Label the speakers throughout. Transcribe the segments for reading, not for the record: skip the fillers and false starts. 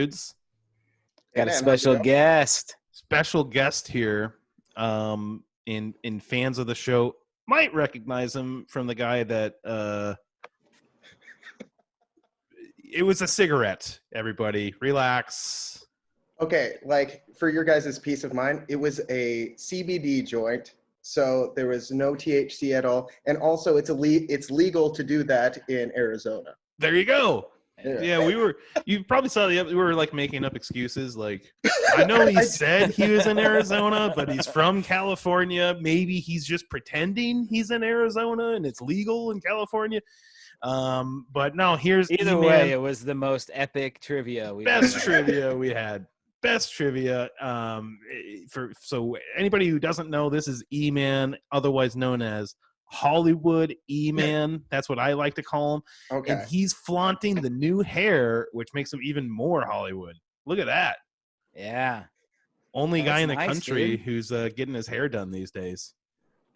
Speaker 1: dudes.
Speaker 2: Got a special guest.
Speaker 1: Special guest here. In fans of the show might recognize him from the guy that it was a cigarette. Everybody, relax.
Speaker 3: Okay, like for your guys' peace of mind, it was a CBD joint, so there was no THC at all, and also it's legal to do that in Arizona.
Speaker 1: There you go. Yeah, you probably saw we were like making up excuses. Like, I know he said he was in Arizona, but he's from California. Maybe he's just pretending he's in Arizona and it's legal in California. But no, here's
Speaker 2: either way, it was the most epic trivia
Speaker 1: trivia we had. Best trivia. So anybody who doesn't know, this is E-Man, otherwise known as Hollywood E-Man. That's what I like to call him.
Speaker 3: Okay.
Speaker 1: And he's flaunting the new hair, which makes him even more Hollywood. Look at that.
Speaker 2: Yeah.
Speaker 1: Only guy in the
Speaker 2: nice,
Speaker 1: country
Speaker 2: dude.
Speaker 1: Who's getting his hair done these days.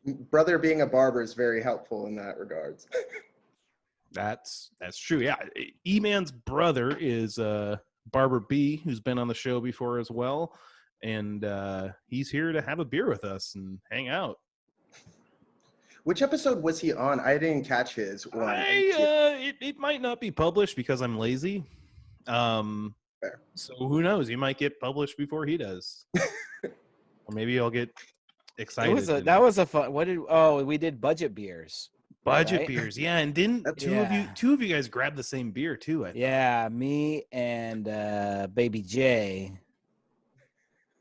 Speaker 3: Brother being a barber is very helpful in that regards.
Speaker 1: That's true. Yeah. E-Man's brother is Barber B, who's been on the show before as well. And he's here to have a beer with us and hang out.
Speaker 3: Which episode was he on? I didn't catch his one.
Speaker 1: It might not be published because I'm lazy.
Speaker 3: Fair.
Speaker 1: So who knows? He might get published before he does. Or maybe I'll get excited.
Speaker 2: That was a fun. We did budget beers.
Speaker 1: Budget
Speaker 2: right?
Speaker 1: beers, yeah. And didn't two of you guys grab the same beer too? I thought.
Speaker 2: Yeah, me and Baby J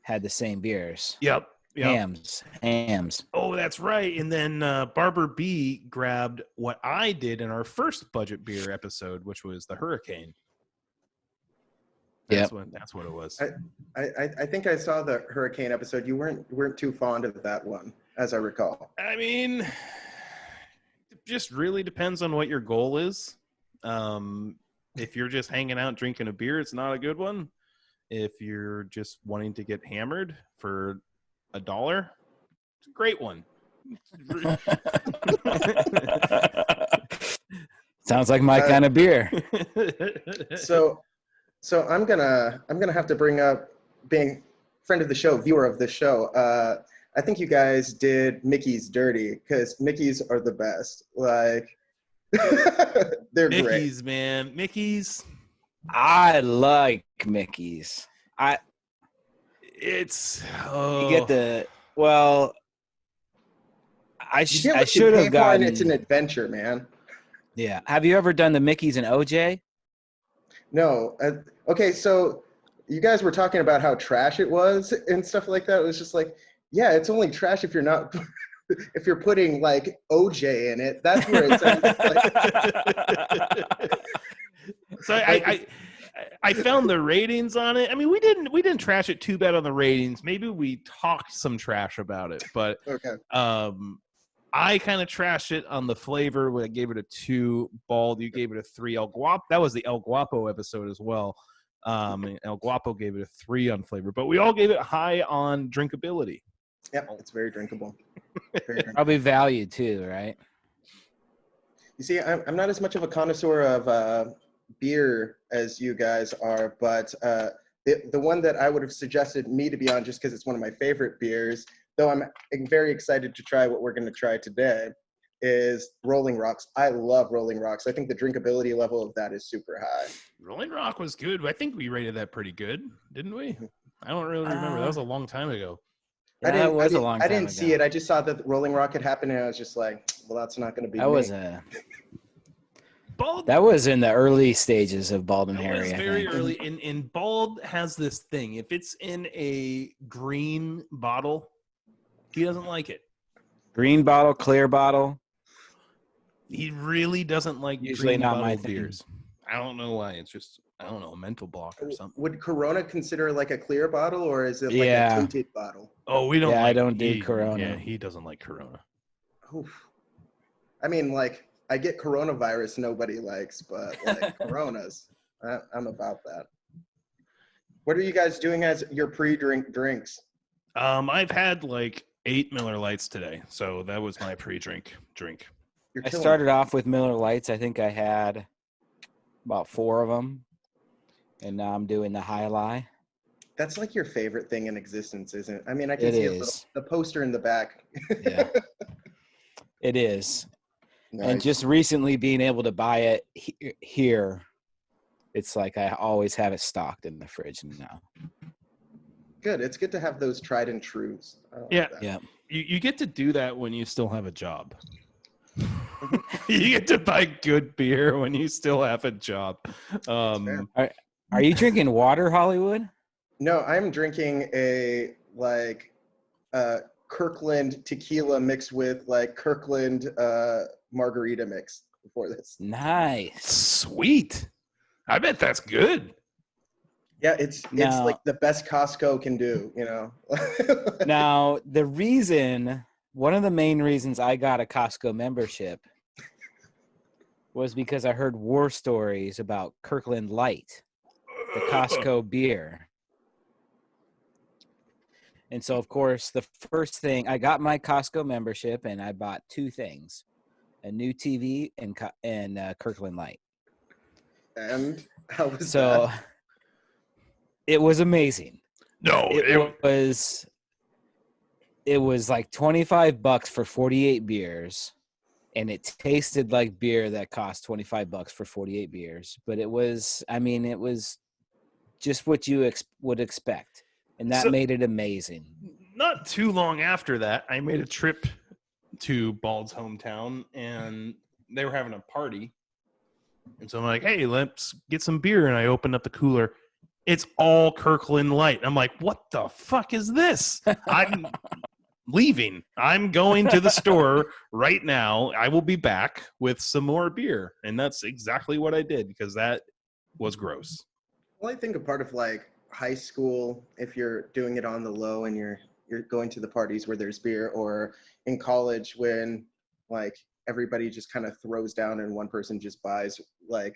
Speaker 2: had the same beers.
Speaker 1: Yep.
Speaker 2: Hams.
Speaker 1: Oh, that's right. And then Barber B grabbed what I did in our first budget beer episode, which was the Hurricane. That's what it was.
Speaker 3: I think I saw the Hurricane episode. You weren't too fond of that one, as I recall.
Speaker 1: I mean, it just really depends on what your goal is. If you're just hanging out drinking a beer, it's not a good one. If you're just wanting to get hammered for $1, it's a great one.
Speaker 2: Sounds like my kind of beer.
Speaker 3: So I'm gonna have to bring up, being friend of the show, viewer of the show. I think you guys did Mickey's dirty because Mickey's are the best. Like they're
Speaker 1: Mickey's,
Speaker 3: great.
Speaker 1: Man. Mickey's.
Speaker 2: I like Mickey's.
Speaker 1: You
Speaker 2: get the I should have gotten.
Speaker 3: It's an adventure, man.
Speaker 2: Yeah. Have you ever done the Mickey's and OJ?
Speaker 3: No. Okay, so you guys were talking about how trash it was and stuff like that. It was just like, yeah, it's only trash if you're not if you're putting like OJ in it. That's where it sounds like.
Speaker 1: So I found the ratings on it. I mean, we didn't trash it too bad on the ratings. Maybe we talked some trash about it, but
Speaker 3: okay.
Speaker 1: I kind of trashed it on the flavor. I gave it a 2. Bald, you gave it a 3. El Guapo, that was the El Guapo episode as well. El Guapo gave it a 3 on flavor, but we all gave it high on drinkability.
Speaker 3: Yep, it's very drinkable.
Speaker 2: Probably valued too, right?
Speaker 3: You see, I'm not as much of a connoisseur of beer as you guys are, but the one that I would have suggested me to be on, just because it's one of my favorite beers, though I'm very excited to try what we're going to try today, is Rolling Rocks. I love Rolling Rocks. I think the drinkability level of that is super high.
Speaker 1: Rolling Rock was good. I think we rated that pretty good, didn't we? I don't really remember. That was a long time ago.
Speaker 2: Yeah,
Speaker 3: I didn't see it. I just saw that Rolling Rock had happened, and I was just like, well, that's not going to be
Speaker 1: Bald.
Speaker 2: That was in the early stages of Bald and Harry.
Speaker 1: It was very early. And Bald has this thing. If it's in a green bottle, he doesn't like it.
Speaker 2: Green bottle, clear bottle.
Speaker 1: He really doesn't like
Speaker 2: usually
Speaker 1: green
Speaker 2: not my
Speaker 1: beers. I don't know why. It's just, I don't know, a mental block or something.
Speaker 3: Would Corona consider like a clear bottle, or is it like a tinted bottle?
Speaker 1: Oh, we don't.
Speaker 2: Yeah, I don't do Corona.
Speaker 1: Yeah, he doesn't like Corona.
Speaker 3: Oof. I mean, like, I get coronavirus nobody likes, but like Coronas, I'm about that. What are you guys doing as your drinks?
Speaker 1: I've had like 8 Miller Lights today, so that was my pre-drink drink.
Speaker 2: I started off with Miller Lights. I think I had about 4 of them, And now I'm doing the High Lie.
Speaker 3: That's like your favorite thing in existence, isn't it? I mean, I can
Speaker 2: It
Speaker 3: see
Speaker 2: is.
Speaker 3: the poster in the back.
Speaker 2: Yeah, it is.
Speaker 3: Nice.
Speaker 2: And just recently being able to buy it here, it's like I always have it stocked in the fridge now.
Speaker 3: Good. It's good to have those tried and trues. I like
Speaker 1: Yeah.
Speaker 3: that.
Speaker 2: Yeah.
Speaker 1: You get to do that when you still have a job. You get to buy good beer when you still have a job.
Speaker 3: fair.
Speaker 2: Are you drinking water, Hollywood?
Speaker 3: No, I'm drinking a Kirkland tequila mixed with like Kirkland margarita mix before this.
Speaker 2: Nice.
Speaker 1: Sweet. I bet that's good.
Speaker 3: Yeah, it's
Speaker 2: Now-
Speaker 3: like the best Costco can do, you know.
Speaker 2: Now, one of the main reasons I got a Costco membership was because I heard war stories about Kirkland Light, the Costco beer. And so, of course, the first thing, I got my Costco membership and I bought two things, a new TV and Kirkland Light.
Speaker 3: And how was
Speaker 2: So
Speaker 3: that?
Speaker 2: it was amazing.
Speaker 1: No,
Speaker 2: It was like $25 for 48 beers, and it tasted like beer that cost $25 for 48 beers. But it was just what you would expect, and that made it amazing.
Speaker 1: not too long after that, I made a trip to Bald's hometown, and they were having a party. And so I'm like, hey, let's get some beer. And I opened up the cooler. It's all Kirkland Light. I'm like, what the fuck is this? I'm leaving. I'm going to the store right now. I will be back with some more beer. And that's exactly what I did, because that was gross.
Speaker 3: Well, I think a part of like high school, if you're doing it on the low and you're going to the parties where there's beer, or in college when like everybody just kind of throws down and one person just buys like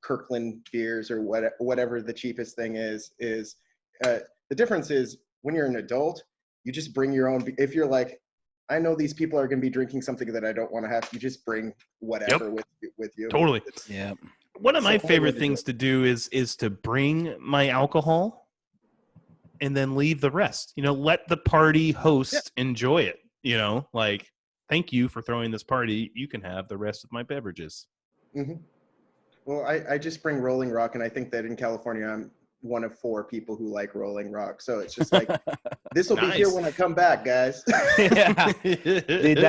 Speaker 3: Kirkland beers or whatever the cheapest thing is the difference is when you're an adult, you just bring your own. If you're like, I know these people are going to be drinking something that I don't want to have, you just bring whatever with you.
Speaker 1: Totally.
Speaker 2: Yeah.
Speaker 1: One of my
Speaker 3: So
Speaker 1: favorite things to do is to bring my alcohol and then leave the rest. Let the party host enjoy it. Like, thank you for throwing this party. You can have the rest of my beverages.
Speaker 3: Mm-hmm. Well, I just bring Rolling Rock, and I think that in California, I'm one of 4 people who like Rolling Rock. So it's just like, this will be here when I come back, guys.
Speaker 2: Yeah. Dude,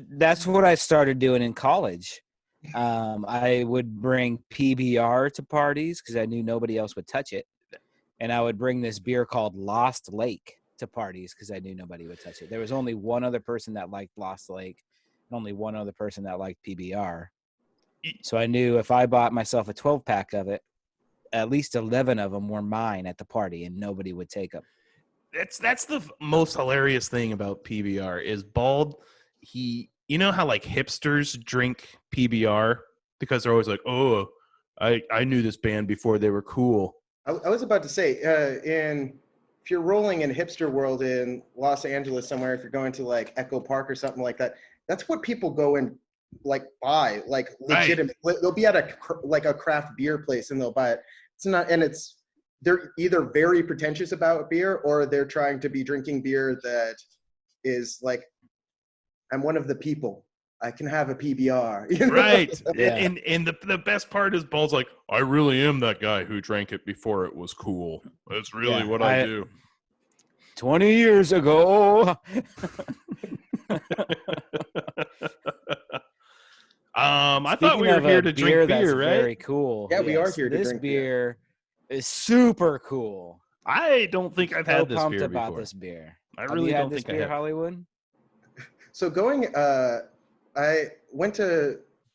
Speaker 2: that's what I started doing in college. I would bring PBR to parties because I knew nobody else would touch it. And I would bring this beer called Lost Lake to parties because I knew nobody would touch it. There was only one other person that liked Lost Lake, and only one other person that liked PBR. So I knew if I bought myself a 12-pack of it, at least 11 of them were mine at the party, and nobody would take them.
Speaker 1: That's the most hilarious thing about PBR is Bald. You know how like hipsters drink PBR because they're always like, oh, I knew this band before they were cool.
Speaker 3: I was about to say, if you're rolling in hipster world in Los Angeles somewhere, if you're going to like Echo Park or something like that, that's what people go and like buy, like legitimate. Right. They'll be at a craft beer place and they'll buy it. It's not, and they're either very pretentious about beer or they're trying to be drinking beer that is like, I'm one of the people. I can have a PBR. You know?
Speaker 1: Right.
Speaker 2: Yeah.
Speaker 1: And the best part is Bald's like, I really am that guy who drank it before it was cool. That's really what I do.
Speaker 2: 20 years ago.
Speaker 1: I thought we were here to drink beer, right?
Speaker 2: Very cool.
Speaker 3: Yeah, we are here to drink
Speaker 2: This beer is super cool.
Speaker 1: I don't think I've had this beer before.
Speaker 2: About this beer.
Speaker 1: I really don't think I have.
Speaker 2: Hollywood?
Speaker 3: So I went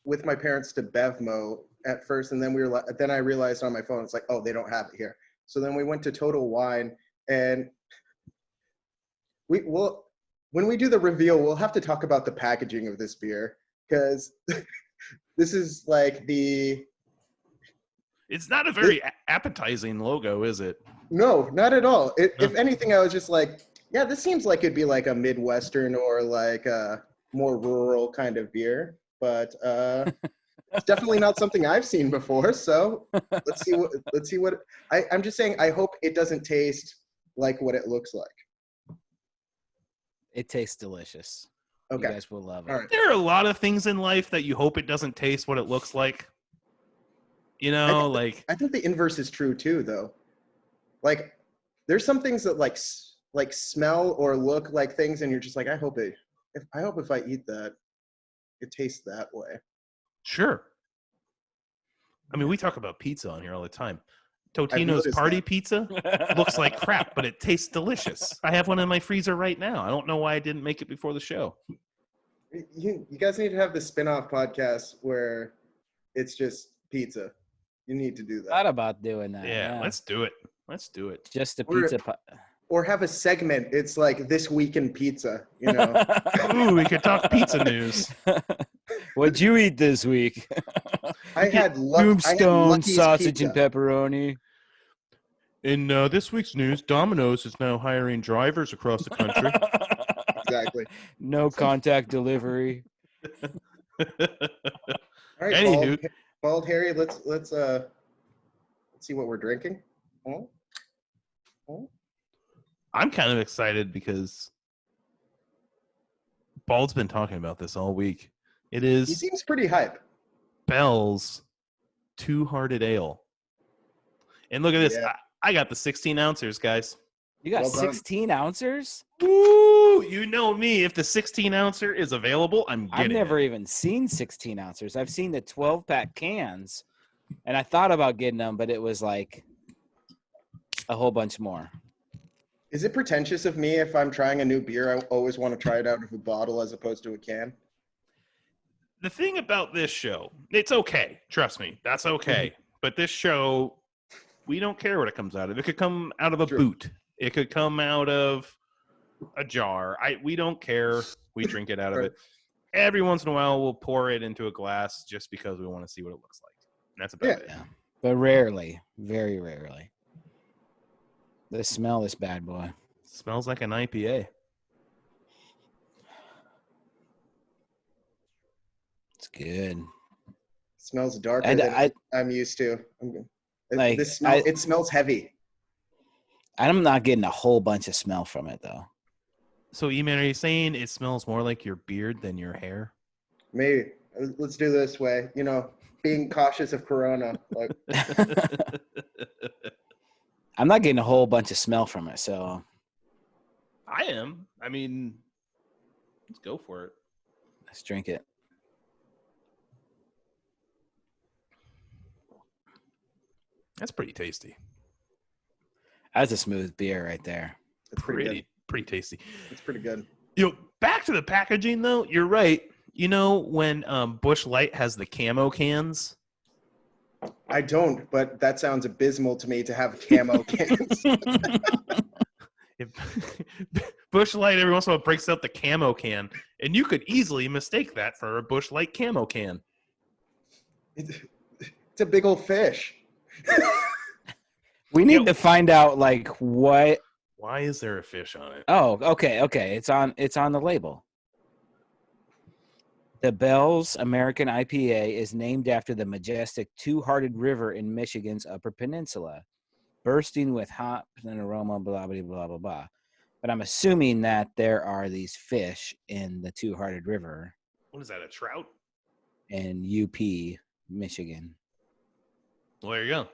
Speaker 3: with my parents to Bevmo at first, and then I realized on my phone, it's like, oh, they don't have it here. So then we went to Total Wine, and when we do the reveal, we'll have to talk about the packaging of this beer, because this is like
Speaker 1: It's not a very appetizing logo, is it?
Speaker 3: No, not at all. If anything, I was just like, yeah, this seems like it'd be like a Midwestern or like a more rural kind of beer. But It's definitely not something I've seen before. So let's see what. I'm just saying. I hope it doesn't taste like what it looks like.
Speaker 2: It tastes delicious.
Speaker 3: Okay.
Speaker 2: You guys will love it.
Speaker 3: All right.
Speaker 1: There are a lot of things in life that you hope it doesn't taste what it looks like. You know,
Speaker 3: I think the inverse is true too, though. Like, there's some things that like smell or look like things, and you're just like, I hope if I eat that, it tastes that way.
Speaker 1: Sure. I mean, we talk about pizza on here all the time.
Speaker 3: I've
Speaker 1: Totino's
Speaker 3: noticed
Speaker 1: party
Speaker 3: that.
Speaker 1: pizza looks like crap, but it tastes delicious. I have one in my freezer right now. I don't know why I didn't make it before the show.
Speaker 3: You guys need to have the spin-off podcast where it's just pizza. You need to do
Speaker 2: Thought
Speaker 3: that.
Speaker 2: about doing that.
Speaker 1: Yeah, let's do it. Let's do it.
Speaker 2: Just a
Speaker 3: Or-
Speaker 2: pizza.
Speaker 3: Or have a segment. It's like This Week in Pizza, you know.
Speaker 1: Ooh, we could talk pizza news.
Speaker 2: What'd you eat this week?
Speaker 3: I had
Speaker 2: Tombstone,
Speaker 3: Lucky's
Speaker 2: sausage,
Speaker 3: Pizza.
Speaker 2: and pepperoni.
Speaker 1: In this week's news, Domino's is now hiring drivers across the country.
Speaker 3: Exactly.
Speaker 2: No contact delivery.
Speaker 3: All right,
Speaker 1: Anywho.
Speaker 3: Bald Harry, let's see what we're drinking. Oh.
Speaker 1: I'm kind of excited because Bald's been talking about this all week. It
Speaker 3: He
Speaker 1: is
Speaker 3: seems pretty hype.
Speaker 1: Bell's Two-Hearted Ale. And look at this.
Speaker 3: Yeah.
Speaker 1: I got the 16 ounces, guys.
Speaker 2: You got
Speaker 3: Well done.
Speaker 2: 16 ounces?
Speaker 1: Woo! You know me. If the 16 ouncer is available, I'm getting
Speaker 2: I've never
Speaker 1: it.
Speaker 2: even seen 16 ounces. I've seen the 12-pack cans, and I thought about getting them, but it was like a whole bunch more.
Speaker 3: Is it pretentious of me if I'm trying a new beer, I always want to try it out of a bottle as opposed to a can?
Speaker 1: The thing about this show, it's okay. Trust me. That's okay. But this show, we don't care what it comes out of. It could come out of a
Speaker 3: True.
Speaker 1: boot. It could come out of a jar. We don't care. We drink it out of
Speaker 3: Right.
Speaker 1: it. Every once in a while, we'll pour it into a glass just because we want to see what it looks like. And that's about it.
Speaker 2: Yeah. But rarely, very rarely. The smell this bad boy.
Speaker 1: Smells like an IPA.
Speaker 2: It's good.
Speaker 3: Smells darker
Speaker 2: And
Speaker 3: than I'm used to.
Speaker 2: Like,
Speaker 3: It smells heavy.
Speaker 2: I'm not getting a whole bunch of smell from it, though.
Speaker 1: So, E-Man, are you saying it smells more like your beard than your hair?
Speaker 3: Maybe. Let's do this way. You know, being cautious of Corona. Like,
Speaker 2: I'm not getting a whole bunch of smell from it, so
Speaker 1: I am. I mean, let's go for it.
Speaker 2: let's drink it.
Speaker 1: That's pretty tasty.
Speaker 2: That's a smooth beer right there.
Speaker 3: it's pretty good.
Speaker 1: Pretty tasty.
Speaker 3: It's pretty good.
Speaker 1: Back to the packaging though. You're right. You know when Busch Light has the camo cans.
Speaker 3: I don't, but that sounds abysmal to me to have camo cans.
Speaker 1: If Busch Light every once in a while breaks out the camo can, and you could easily mistake that for a Busch Light camo can.
Speaker 3: It's a big old fish.
Speaker 2: We need to find out like what.
Speaker 1: Why is there a fish on it?
Speaker 2: Oh, okay. It's on the label. The Bell's American IPA is named after the majestic Two-Hearted River in Michigan's Upper Peninsula, bursting with hops and aroma, blah, blah, blah, blah, blah. But I'm assuming that there are these fish in the Two-Hearted River
Speaker 1: What is that? A trout?
Speaker 2: in UP, Michigan.
Speaker 1: Well, there you go.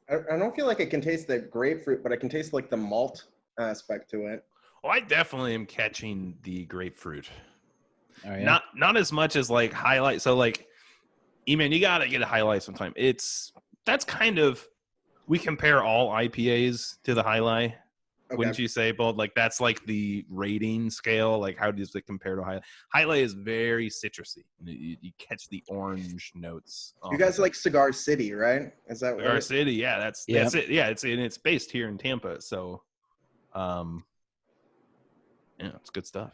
Speaker 3: I don't feel like I can taste the grapefruit, but I can taste like the malt aspect to it.
Speaker 1: Well, I definitely am catching the grapefruit.
Speaker 2: Oh, yeah?
Speaker 1: Not as much as like highlight. So like, E-Man, you gotta get a highlight sometime. That's kind of, we compare all IPAs to the highlight.
Speaker 3: Okay.
Speaker 1: Wouldn't you say, Bold? Like that's like the rating scale. Like how does it compare to highlight? Highlight is very citrusy. You catch the orange notes.
Speaker 3: You guys like Cigar City, right? Is that
Speaker 1: Cigar
Speaker 3: what
Speaker 1: City? Yeah, that's it. Yeah, it's based here in Tampa. So, yeah, it's good stuff.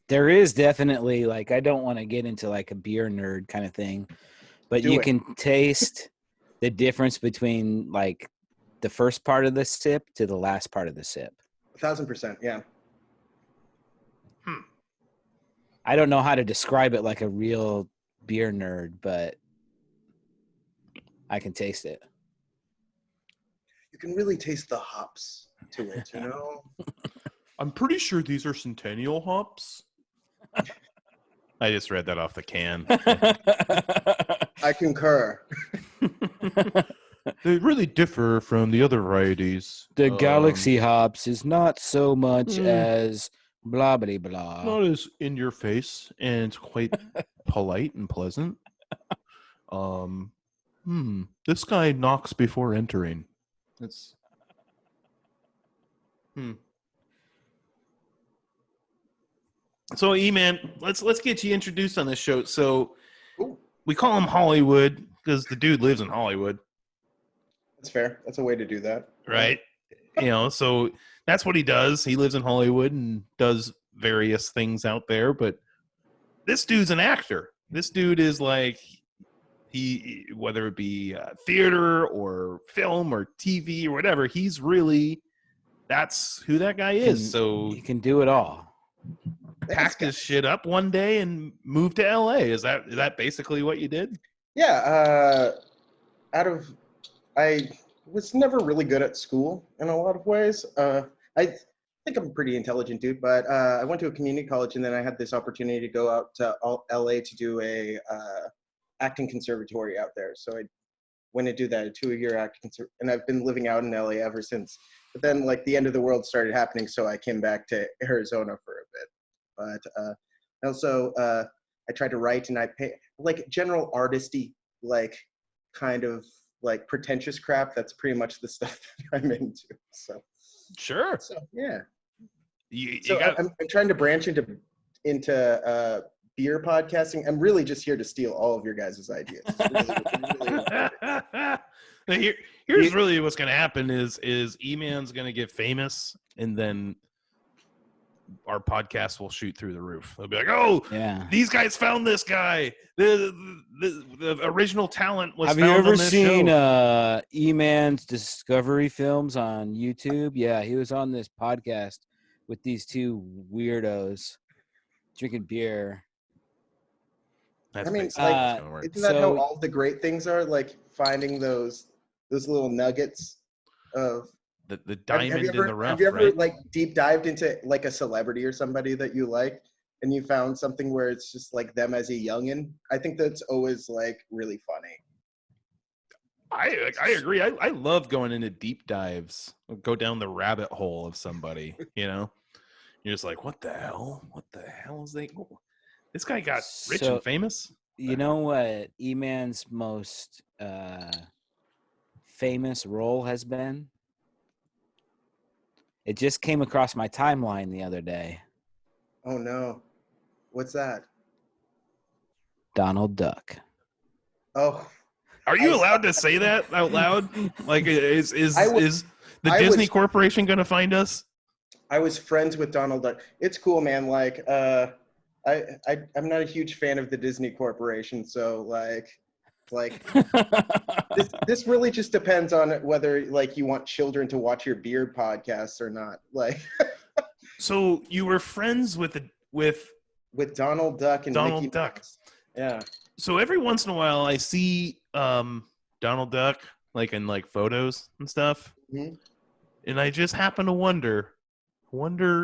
Speaker 2: There is definitely like, I don't want to get into like a beer nerd kind of thing, but you can taste the difference between like the first part of the sip to the last part of the sip.
Speaker 3: 1000%, yeah.
Speaker 2: I don't know how to describe it like a real beer nerd, but I can taste it.
Speaker 3: You can really taste the hops to it, you know?
Speaker 1: I'm pretty sure these are Centennial hops. I just read that off the can.
Speaker 3: I concur.
Speaker 1: They really differ from the other varieties.
Speaker 2: The Galaxy hops is not so much
Speaker 1: Mm.
Speaker 2: as blah, blah, blah.
Speaker 1: Not as in your face, and it's quite polite and pleasant. This guy knocks before entering. That's So, E-Man, let's get you introduced on this show. So,
Speaker 3: Ooh,
Speaker 1: we call him Hollywood because the dude lives in Hollywood,
Speaker 3: that's fair. That's a way to do that.
Speaker 1: right? So that's what he does. He lives in Hollywood and does various things out there. But this dude's an actor. This dude is like whether it be theater or film or TV or whatever, that's who that guy is. So
Speaker 2: he can do it all.
Speaker 1: Packed his shit up one day and moved to LA. Is that basically what you did?
Speaker 3: Yeah. I was never really good at school in a lot of ways. I think I'm a pretty intelligent dude, but I went to a community college, and then I had this opportunity to go out to LA to do a acting conservatory out there. So I went to do that, a 2-year acting and I've been living out in LA ever since. But then, like, the end of the world started happening, so I came back to Arizona for a bit. But also, I tried to write, and I pay like general artisty, like kind of like pretentious crap. That's pretty much the stuff that I'm into. So
Speaker 1: Sure.
Speaker 3: So yeah.
Speaker 1: You
Speaker 3: I'm trying to branch into beer podcasting. I'm really just here to steal all of your guys' ideas.
Speaker 1: Here's really what's going to happen is E-Man's going to get famous, and then our podcast will shoot through the roof. They'll be like, "Oh, yeah, these guys found this guy. The original talent was."
Speaker 2: Have you ever seen E-Man's Discovery Films on YouTube? Yeah, he was on this podcast with these two weirdos drinking beer.
Speaker 3: I mean, like, isn't that how all the great things are? Like finding those little nuggets of
Speaker 1: the diamond in the rough.
Speaker 3: Have you ever like deep dived into like a celebrity or somebody that you like, and you found something where it's just like them as a youngin? I think that's always like really funny.
Speaker 1: I agree. I love going into deep dives. Go down the rabbit hole of somebody. You're just like, what the hell? What the hell is they? This guy got rich and famous.
Speaker 2: You know what E-Man's most famous role has been? It just came across my timeline the other day.
Speaker 3: Oh no. What's that?
Speaker 2: Donald Duck.
Speaker 3: Oh.
Speaker 1: Are you allowed to say that out loud? Like, is the Disney Corporation going to find us?
Speaker 3: I was friends with Donald Duck. It's cool, man. Like, I'm not a huge fan of the Disney Corporation, so like this really just depends on whether like you want children to watch your beard podcasts or not. Like,
Speaker 1: so you were friends with
Speaker 3: Donald Duck and
Speaker 1: Donald
Speaker 3: Mickey
Speaker 1: Duck.
Speaker 3: Mouse. Yeah.
Speaker 1: So every once in a while, I see Donald Duck like in like photos and stuff, and I just happen to wonder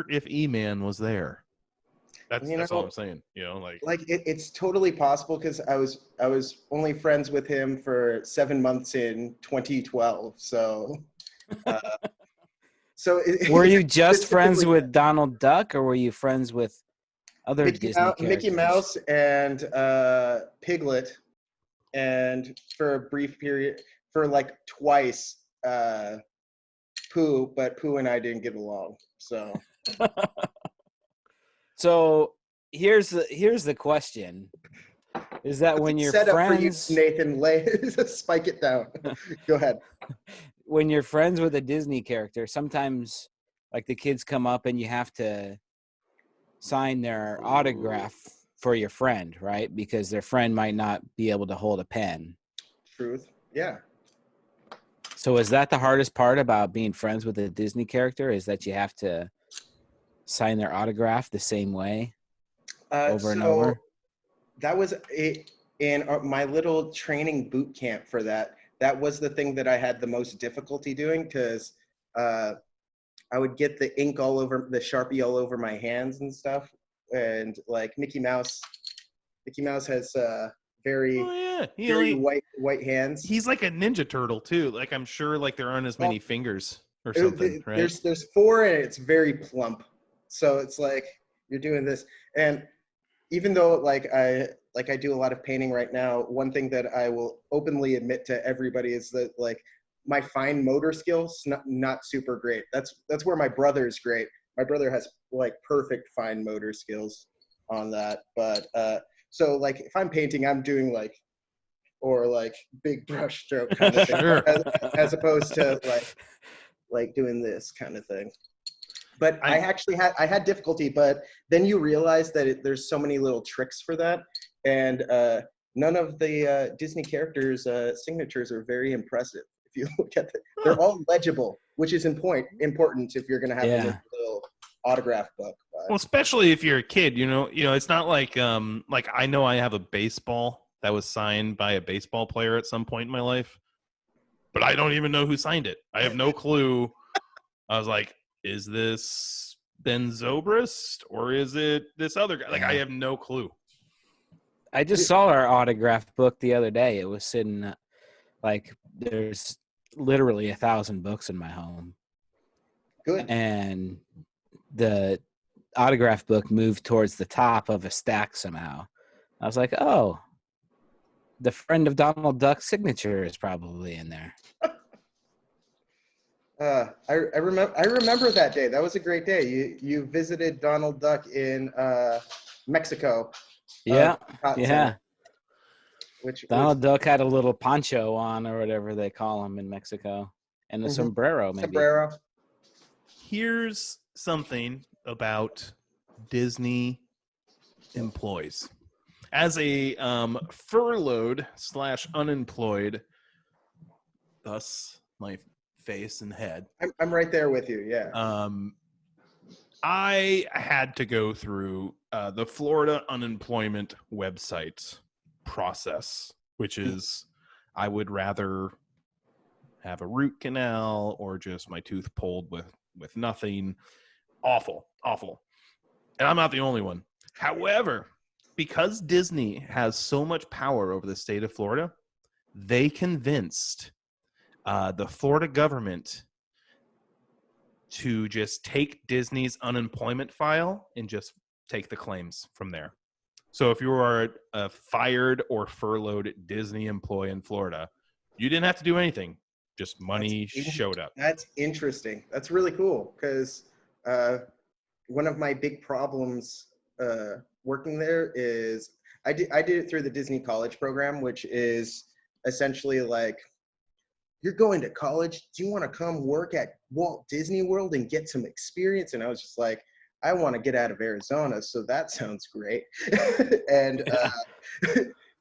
Speaker 1: if E-Man was there. That's all I'm saying. Like
Speaker 3: it's totally possible because I was only friends with him for 7 months in 2012. So,
Speaker 2: were you just friends with Donald Duck, or were you friends with other Disney characters?
Speaker 3: Mickey Mouse and Piglet, and for a brief period, for like twice, Pooh, but Pooh and I didn't get along. So.
Speaker 2: So here's the question: is that when you're friends,
Speaker 3: Nathan, spike it down. Go ahead.
Speaker 2: When you're friends with a Disney character, sometimes like the kids come up and you have to sign their autograph for your friend, right? Because their friend might not be able to hold a pen.
Speaker 3: Truth. Yeah.
Speaker 2: So is that the hardest part about being friends with a Disney character? Is that you have to sign their autograph the same way? over and over?
Speaker 3: That was it in my little training boot camp for that. That was the thing that I had the most difficulty doing because I would get the ink all over the Sharpie all over my hands and stuff. And like Mickey Mouse has very white hands.
Speaker 1: He's like a Ninja Turtle too. Like I'm sure like there aren't as many fingers or something, right?
Speaker 3: There's 4 and it's very plump. So it's like you're doing this. And even though like I do a lot of painting right now, one thing that I will openly admit to everybody is that like my fine motor skills not super great. That's where my brother's great. My brother has like perfect fine motor skills on that. But so like if I'm painting, I'm doing like big brush stroke kind of thing,
Speaker 1: Sure.
Speaker 3: as opposed to like doing this kind of thing. But I actually had difficulty, but then you realize that there's so many little tricks for that. And none of the Disney characters' signatures are very impressive. If you look at they're all legible, which is important if you're going to have a little autograph book. But.
Speaker 1: Well, especially if you're a kid, you know, it's not like I know I have a baseball that was signed by a baseball player at some point in my life, but I don't even know who signed it. I have no clue. I was like, is this Ben Zobrist or is it this other guy? Like, I have no clue.
Speaker 2: I just saw our autograph book the other day. It was sitting like there's literally 1,000 books in my home.
Speaker 3: Good.
Speaker 2: And the autograph book moved towards the top of a stack somehow. I was like, oh, the friend of Donald Duck's signature is probably in there.
Speaker 3: I remember that day. That was a great day. You visited Donald Duck in Mexico.
Speaker 2: Yeah.
Speaker 3: Which
Speaker 2: Donald Duck had a little poncho on or whatever they call him in Mexico. And a sombrero, maybe.
Speaker 3: Sombrero.
Speaker 1: Here's something about Disney employees. As a furloughed / unemployed, thus my face and head.
Speaker 3: I'm right there with you, yeah.
Speaker 1: I had to go through the Florida unemployment website process, which is I would rather have a root canal or just my tooth pulled with nothing. Awful. And I'm not the only one. However, because Disney has so much power over the state of Florida, they convinced the Florida government to just take Disney's unemployment file and just take the claims from there. So if you are a fired or furloughed Disney employee in Florida, you didn't have to do anything. Just money showed up.
Speaker 3: That's interesting. That's really cool because one of my big problems working there is I did it through the Disney College program, which is essentially like, you're going to college. Do you want to come work at Walt Disney World and get some experience? And I was just like, I want to get out of Arizona, so that sounds great. And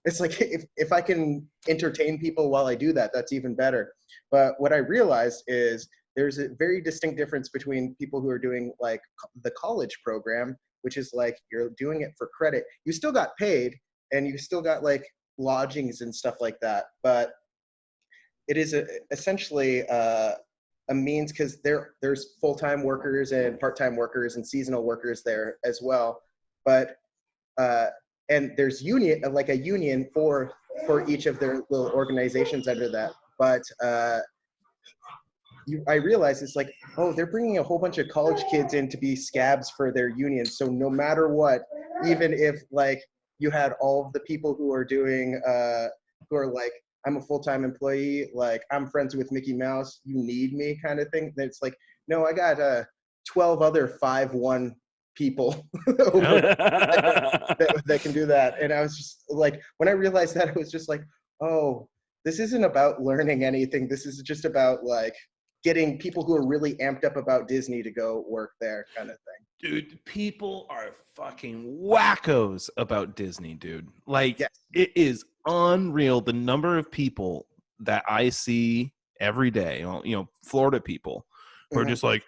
Speaker 3: it's like, if I can entertain people while I do that, that's even better. But what I realized is there's a very distinct difference between people who are doing like the college program, which is like you're doing it for credit. You still got paid and you still got like lodgings and stuff like that. But it is essentially a means because there's full-time workers and part-time workers and seasonal workers there as well. But and there's a union for each of their little organizations under that. But I realized it's like, oh, they're bringing a whole bunch of college kids in to be scabs for their union. So no matter what, even if like you had all of the people who are doing, who are like, I'm a full-time employee, like I'm friends with Mickey Mouse, you need me kind of thing. Then it's like, no, I got 12 other 5'1" people over that can do that. And I was just like, when I realized that, it was just like, oh, this isn't about learning anything. This is just about like getting people who are really amped up about Disney to go work there kind of thing.
Speaker 1: Dude, people are fucking wackos about Disney, dude. Like,
Speaker 3: yes.
Speaker 1: It is unreal the number of people that I see every day, you know, Florida people who are just like,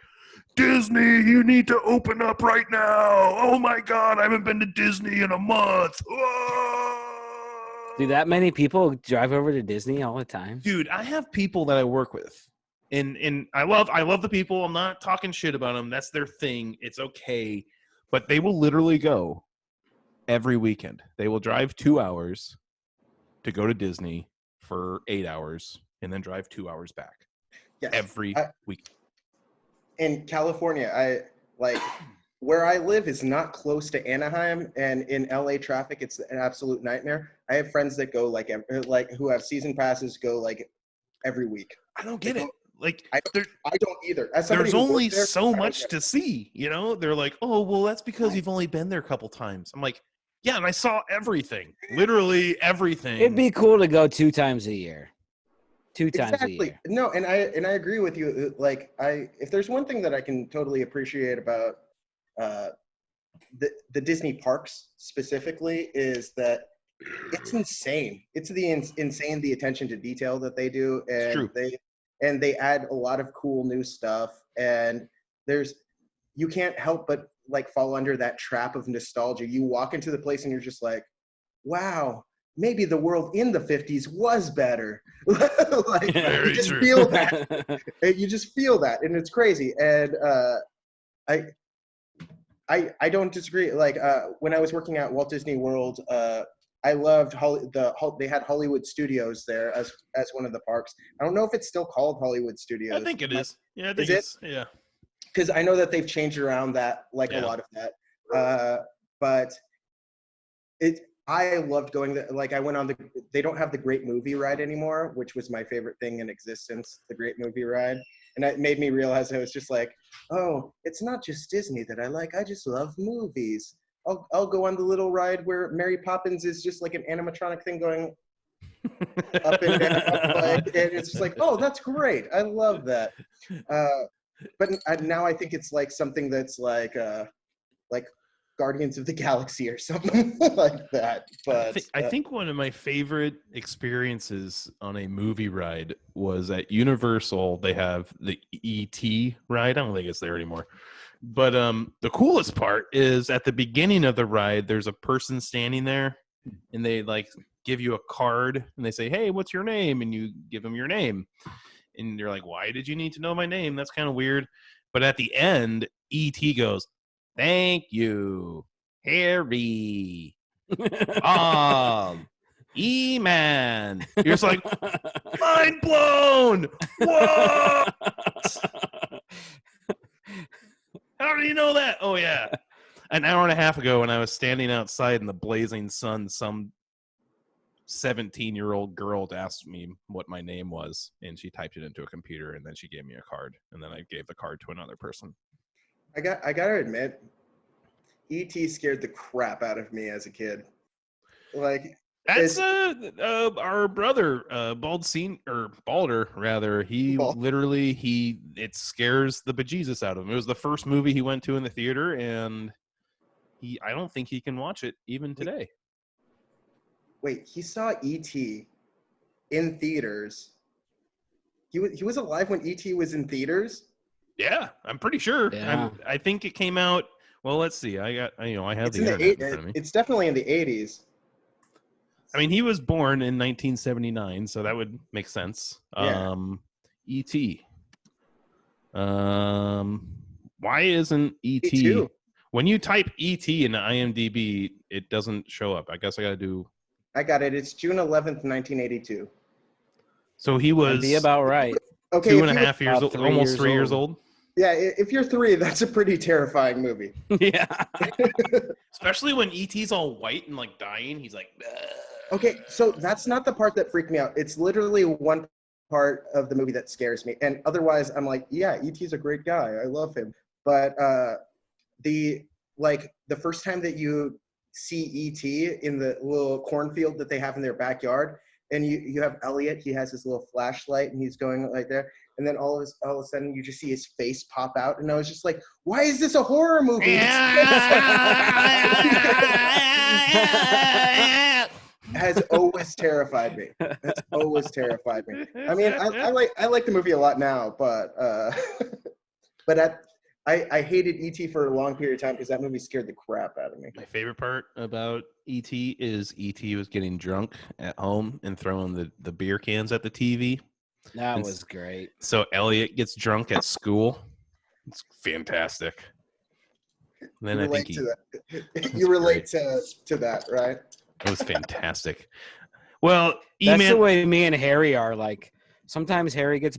Speaker 1: Disney, you need to open up right now. Oh my God, I haven't been to Disney in a month.
Speaker 2: Do that many people drive over to Disney all the time?
Speaker 1: Dude, I have people that I work with, and I love the people. I'm not talking shit about them. That's their thing. It's okay, but they will literally go every weekend. They will drive 2 hours to go to Disney for 8 hours, and then drive 2 hours back.
Speaker 3: Yes.
Speaker 1: Every week.
Speaker 3: In California, where I live is not close to Anaheim, and in LA traffic, it's an absolute nightmare. I have friends that go who have season passes go like every week.
Speaker 1: I don't get it. Like
Speaker 3: I don't either. As
Speaker 1: there's only
Speaker 3: there,
Speaker 1: so much to see, you know? They're like, oh, well, that's because you've only been there a couple times. I'm like, yeah, and I saw everything. Literally everything.
Speaker 2: It'd be cool to go 2 times a year. 2 times a year.
Speaker 3: No, and I agree with you. Like if there's one thing that I can totally appreciate about the Disney parks specifically is that it's insane. It's insane the attention to detail that they do, and they add a lot of cool new stuff. And you can't help but like fall under that trap of nostalgia. You walk into the place and you're just like, wow, maybe the world in the 50s was better. Like you just feel that. You just feel that, and it's crazy. And I don't disagree. Like when I was working at Walt Disney World, I loved they had Hollywood Studios there as one of the parks. I don't know if it's still called Hollywood Studios.
Speaker 1: I think it is. Yeah, I think
Speaker 3: it's
Speaker 1: yeah.
Speaker 3: Because I know that they've changed around that, a lot of that. But I loved going there. Like I went on they don't have the Great Movie Ride anymore, which was my favorite thing in existence, the Great Movie Ride. And it made me realize I was just like, oh, it's not just Disney that I like. I just love movies. I'll go on the little ride where Mary Poppins is just like an animatronic thing going up and down. And it's just like, oh, that's great. I love that. But now I think it's like something that's like Guardians of the Galaxy or something like that. But
Speaker 1: I think one of my favorite experiences on a movie ride was at Universal. They have the E.T. ride. I don't think it's there anymore. But the coolest part is at the beginning of the ride, there's a person standing there, and they like give you a card, and they say, "Hey, what's your name?" And you give them your name, and you're like, "Why did you need to know my name? That's kind of weird." But at the end, E.T. goes, "Thank you, Harry, E-Man." You're just like, mind blown. What? How do you know that? Oh, yeah. An hour and a half ago when I was standing outside in the blazing sun, some 17-year-old girl asked me what my name was, and she typed it into a computer, and then she gave me a card, and then I gave the card to another person.
Speaker 3: I gotta admit, E.T. scared the crap out of me as a kid. Like
Speaker 1: that's our brother, Balder rather. He literally it scares the bejesus out of him. It was the first movie he went to in the theater, and I don't think he can watch it even today.
Speaker 3: Wait, he saw E.T. in theaters. He was alive when E.T. was in theaters?
Speaker 1: Yeah, I'm pretty sure.
Speaker 2: Yeah.
Speaker 1: I think it came out. Well, let's see. I have
Speaker 3: it's
Speaker 1: the internet in front of me.
Speaker 3: It's definitely in the 80s.
Speaker 1: I mean, he was born in 1979, so that would make sense.
Speaker 3: Yeah.
Speaker 1: E.T. Why isn't E.T.
Speaker 3: Me
Speaker 1: When you type E.T. in IMDb, it doesn't show up. I guess I got to do.
Speaker 3: I got it. It's June 11th, 1982.
Speaker 1: So he was.
Speaker 2: That'd be about right.
Speaker 3: Okay,
Speaker 1: 2.5 years old, almost 3 years old.
Speaker 3: Yeah, if you're 3, that's a pretty terrifying movie.
Speaker 2: Yeah.
Speaker 1: Especially when E.T.'s all white and like dying. He's like. Bleh.
Speaker 3: Okay, so that's not the part that freaked me out. It's literally one part of the movie that scares me. And otherwise, I'm like, yeah, E.T.'s a great guy. I love him. But the first time that you see E.T. in the little cornfield that they have in their backyard, and you have Elliot, he has his little flashlight, and he's going like there. And then all of a sudden, you just see his face pop out. And I was just like, why is this a horror movie? Has always terrified me. Has always terrified me. I mean, I like the movie a lot now, but I hated E.T. for a long period of time because that movie scared the crap out of me.
Speaker 1: My favorite part about E.T. is E.T. was getting drunk at home and throwing the beer cans at the TV.
Speaker 2: That was great.
Speaker 1: So Elliot gets drunk at school. It's fantastic. And then I think
Speaker 3: to that. You relate to that, right?
Speaker 1: It was fantastic. Well,
Speaker 2: that's the way me and Harry are. Like sometimes Harry gets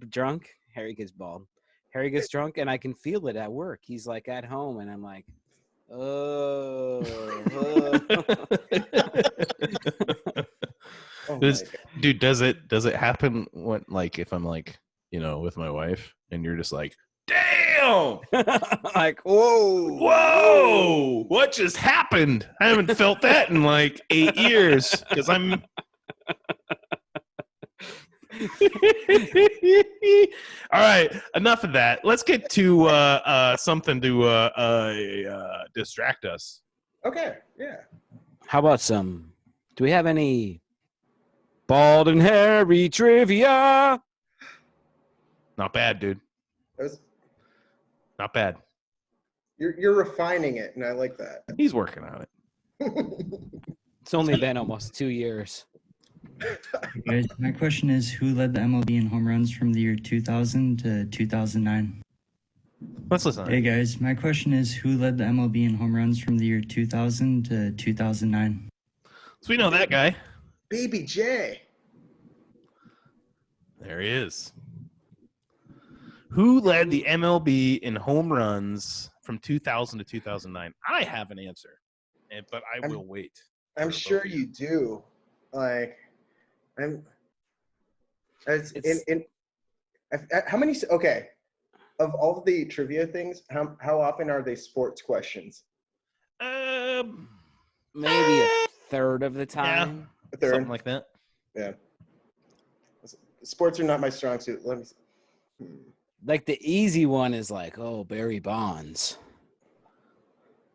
Speaker 2: drunk. Harry gets bald. Harry gets drunk, and I can feel it at work. He's like at home, and I'm like, oh.
Speaker 1: Dude, does it happen when, like, if I'm like, with my wife, and you're just like, damn,
Speaker 2: like, whoa,
Speaker 1: what just happened? I haven't felt that in like 8 years because I'm. All right, enough of that. Let's get to something to distract us.
Speaker 3: Okay, yeah.
Speaker 2: How about do we have any bald and hairy trivia?
Speaker 1: Not bad, dude. Not bad.
Speaker 3: You're refining it, and I like that.
Speaker 1: He's working on it.
Speaker 2: It's only been almost 2 years.
Speaker 4: Guys, my question is, who led the MLB in home runs from the year 2000 to 2009?
Speaker 1: Let's listen.
Speaker 4: Hey guys, my question is, who led the MLB in home runs from the year 2000 to 2009?
Speaker 1: So we know that guy.
Speaker 3: Baby J.
Speaker 1: There he is. Who led the MLB in home runs from 2000 to 2009? I have an answer, but I will wait.
Speaker 3: I'm sure you do. Like, how many? Okay, of all of the trivia things, how often are they sports questions?
Speaker 2: Maybe a third of the time.
Speaker 3: A third,
Speaker 1: something like that.
Speaker 3: Yeah. Sports are not my strong suit. Let me see.
Speaker 2: Like the easy one is like, Barry Bonds.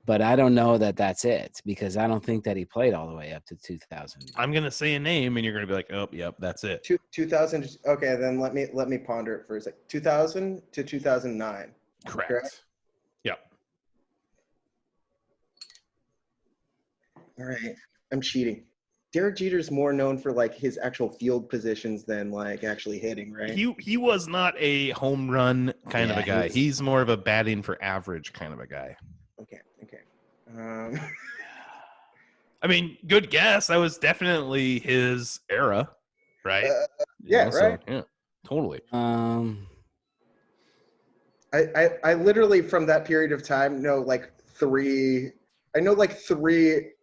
Speaker 2: But I don't know that that's it because I don't think that he played all the way up to 2000.
Speaker 1: I'm going to say a name and you're going to be like, oh, yep, that's it.
Speaker 3: 2000. Okay, then let me ponder it for a second. 2000 to 2009.
Speaker 1: Correct? Yep.
Speaker 3: All right. I'm cheating. Derek Jeter's more known for like his actual field positions than like actually hitting, right?
Speaker 1: He was not a home run kind of a guy. He's more of a batting for average kind of a guy.
Speaker 3: Okay.
Speaker 1: I mean, good guess. That was definitely his era, right?
Speaker 3: Right.
Speaker 1: So, yeah, totally.
Speaker 3: I literally from that period of time know like three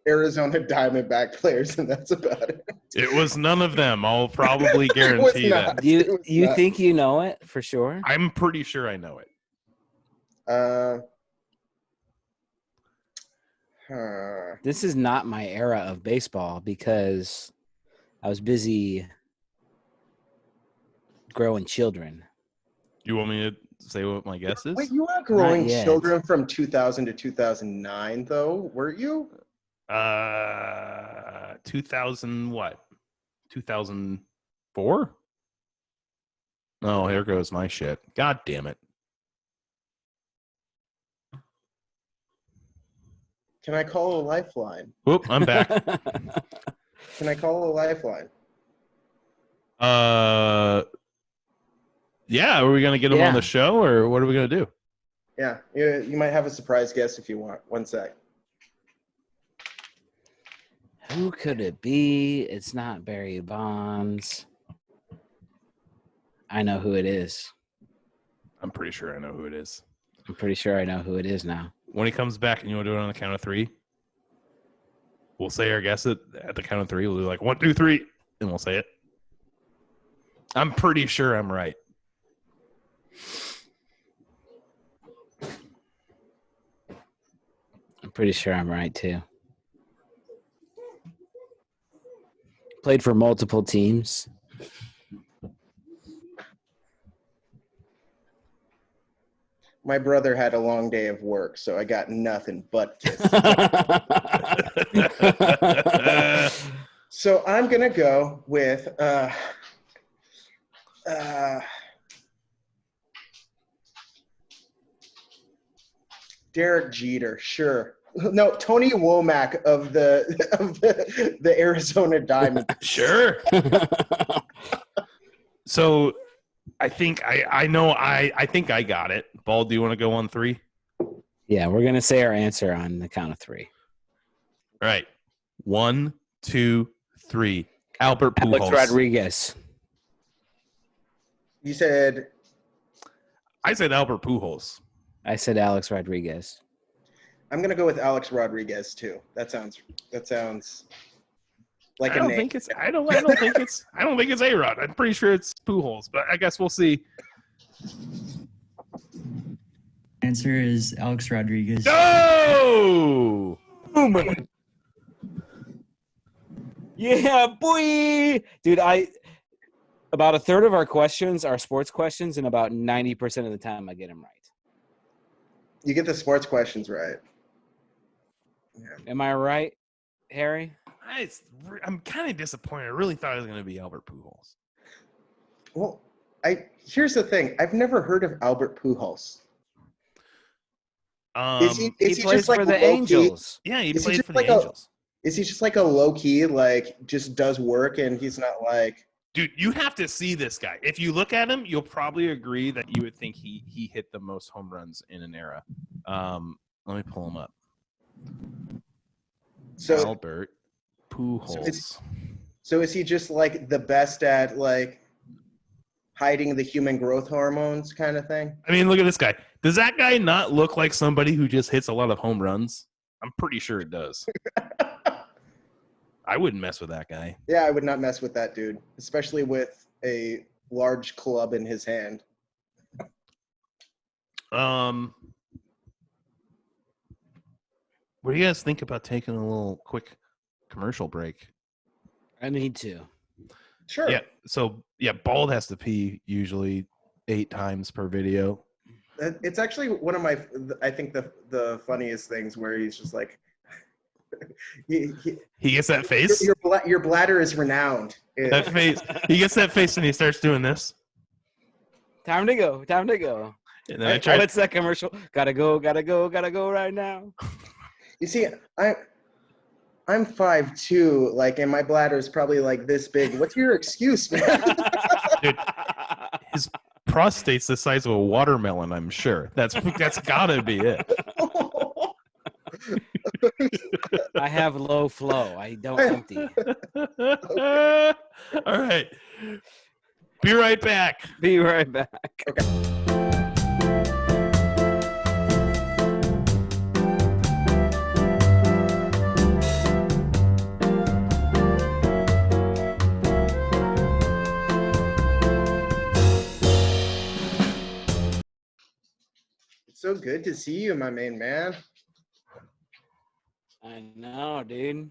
Speaker 3: Arizona Diamondback players, and that's about it.
Speaker 1: It was none of them. I'll probably guarantee that.
Speaker 2: You think you know it for sure?
Speaker 1: I'm pretty sure I know it.
Speaker 2: This is not my era of baseball because I was busy growing children.
Speaker 1: You want me to say what my guess is?
Speaker 3: Wait, you were growing children from 2000 to 2009, though, weren't you?
Speaker 1: 2000 what? 2004? Oh, here goes my shit. God damn it.
Speaker 3: Can I call a lifeline?
Speaker 1: Whoop, I'm back.
Speaker 3: Can I call a lifeline?
Speaker 1: Yeah, are we going to get him on the show, or what are we going to do?
Speaker 3: Yeah, you might have a surprise guest if you want. One sec.
Speaker 2: Who could it be? It's not Barry Bonds. I know who it is.
Speaker 1: I'm pretty sure I know who it is.
Speaker 2: I'm pretty sure I know who it is now.
Speaker 1: When he comes back and you want to do it on the count of three, we'll say our guess at the count of three. We'll do like 1, 2, 3, and we'll say it. I'm pretty sure I'm right.
Speaker 2: I'm pretty sure I'm right too. Played for multiple teams.
Speaker 3: My brother had a long day of work, so I got nothing but kisses. So I'm going to go with Derek Jeter, sure. No, Tony Womack of the Arizona Diamondbacks.
Speaker 1: Sure. So I think I think I got it. Ball, do you want to go on 3?
Speaker 2: Yeah, we're gonna say our answer on the count of 3.
Speaker 1: All right. 1, 2, 3. Albert Pujols.
Speaker 2: Alex Rodriguez.
Speaker 3: You said
Speaker 1: I said Albert Pujols.
Speaker 2: I said Alex Rodriguez.
Speaker 3: I'm gonna go with Alex Rodriguez too. That sounds like
Speaker 1: I
Speaker 3: a
Speaker 1: don't
Speaker 3: name.
Speaker 1: think it's I don't think it's A-Rod. I'm pretty sure it's Pujols, but I guess we'll see.
Speaker 4: Answer is Alex Rodriguez.
Speaker 1: No!
Speaker 2: Yeah, boy. Dude, about a third of our questions are sports questions, and about 90% of the time I get them right.
Speaker 3: You get the sports questions right. Yeah.
Speaker 2: Am I right, Harry?
Speaker 1: I'm kind of disappointed. I really thought it was going to be Albert Pujols.
Speaker 3: Well, here's the thing. I've never heard of Albert Pujols. Is he
Speaker 2: He plays
Speaker 3: just like
Speaker 2: for the
Speaker 3: low-key?
Speaker 2: Angels.
Speaker 1: Yeah, he
Speaker 3: Is he
Speaker 1: played
Speaker 3: just
Speaker 1: for the
Speaker 3: like a-
Speaker 1: Angels.
Speaker 3: Is he just like a low key, like just does work and he's not like
Speaker 1: Dude, you have to see this guy. If you look at him, you'll probably agree that you would think he hit the most home runs in an era. Let me pull him up.
Speaker 3: so
Speaker 1: Albert Pujols.
Speaker 3: so is he just like the best at like hiding the human growth hormones kind of thing?
Speaker 1: I mean, look at this guy. Does that guy not look like somebody who just hits a lot of home runs? I'm pretty sure it does. I wouldn't mess with that guy.
Speaker 3: Yeah, I would not mess with that dude, especially with a large club in his hand.
Speaker 1: What do you guys think about taking a little quick commercial break?
Speaker 2: I need to.
Speaker 3: Sure.
Speaker 1: Yeah. So yeah, Bald has to pee usually 8 times per video.
Speaker 3: It's actually one of my, I think the funniest things where he's just like,
Speaker 1: He gets that face.
Speaker 3: Your bladder is renowned.
Speaker 1: That face. He gets that face and he starts doing this.
Speaker 2: Time to go. Time to go.
Speaker 1: And then I try.
Speaker 2: What's that commercial? Gotta go right now.
Speaker 3: You see, I'm 5'2", like, and my bladder is probably like this big. What's your excuse, man?
Speaker 1: Dude, his prostate's the size of a watermelon. I'm sure that's gotta be it.
Speaker 2: I have low flow. I don't empty.
Speaker 1: All right. Be right back.
Speaker 2: Be right back.
Speaker 3: Okay. It's so good to see you, my main man.
Speaker 2: I know, dude.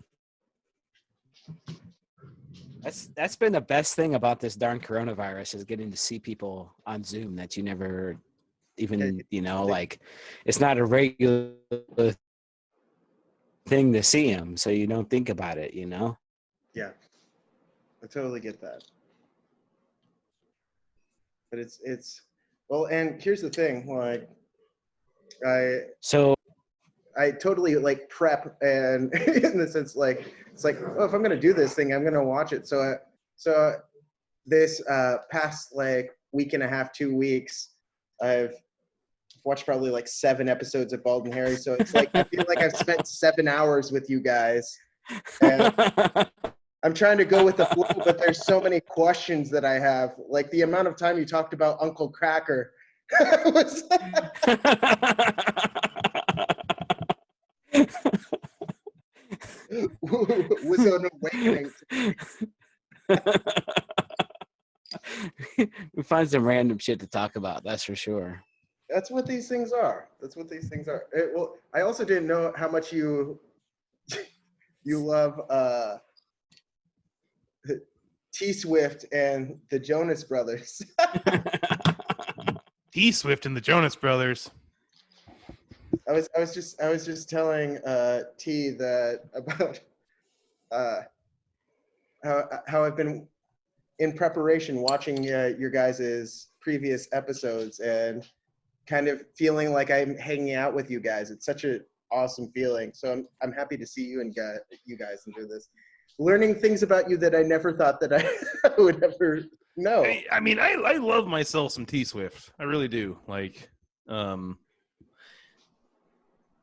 Speaker 2: That's been the best thing about this darn coronavirus is getting to see people on Zoom that you never even, like it's not a regular thing to see them, so you don't think about it,
Speaker 3: Yeah, I totally get that. But it's well, and here's the thing, like I totally like prep and in the sense like it's like, oh, if I'm gonna do this thing, I'm gonna watch it. So this past like week and a half, 2 weeks, I've watched probably like 7 episodes of Bald and Harry. So it's like I feel like I've spent 7 hours with you guys. And I'm trying to go with the flow, but there's so many questions that I have. Like the amount of time you talked about Uncle Cracker was an awakening.
Speaker 2: We find some random shit to talk about, that's for sure.
Speaker 3: That's what these things are. Well, I also didn't know how much you love T Swift and the Jonas Brothers.
Speaker 1: T Swift and the Jonas Brothers.
Speaker 3: I was just telling T that about how I've been in preparation watching your guys' previous episodes, and kind of feeling like I'm hanging out with you guys. It's such an awesome feeling. So I'm happy to see you guys and do this. Learning things about you that I never thought that I would ever know.
Speaker 1: I mean, I love myself some T Swift. I really do. Like,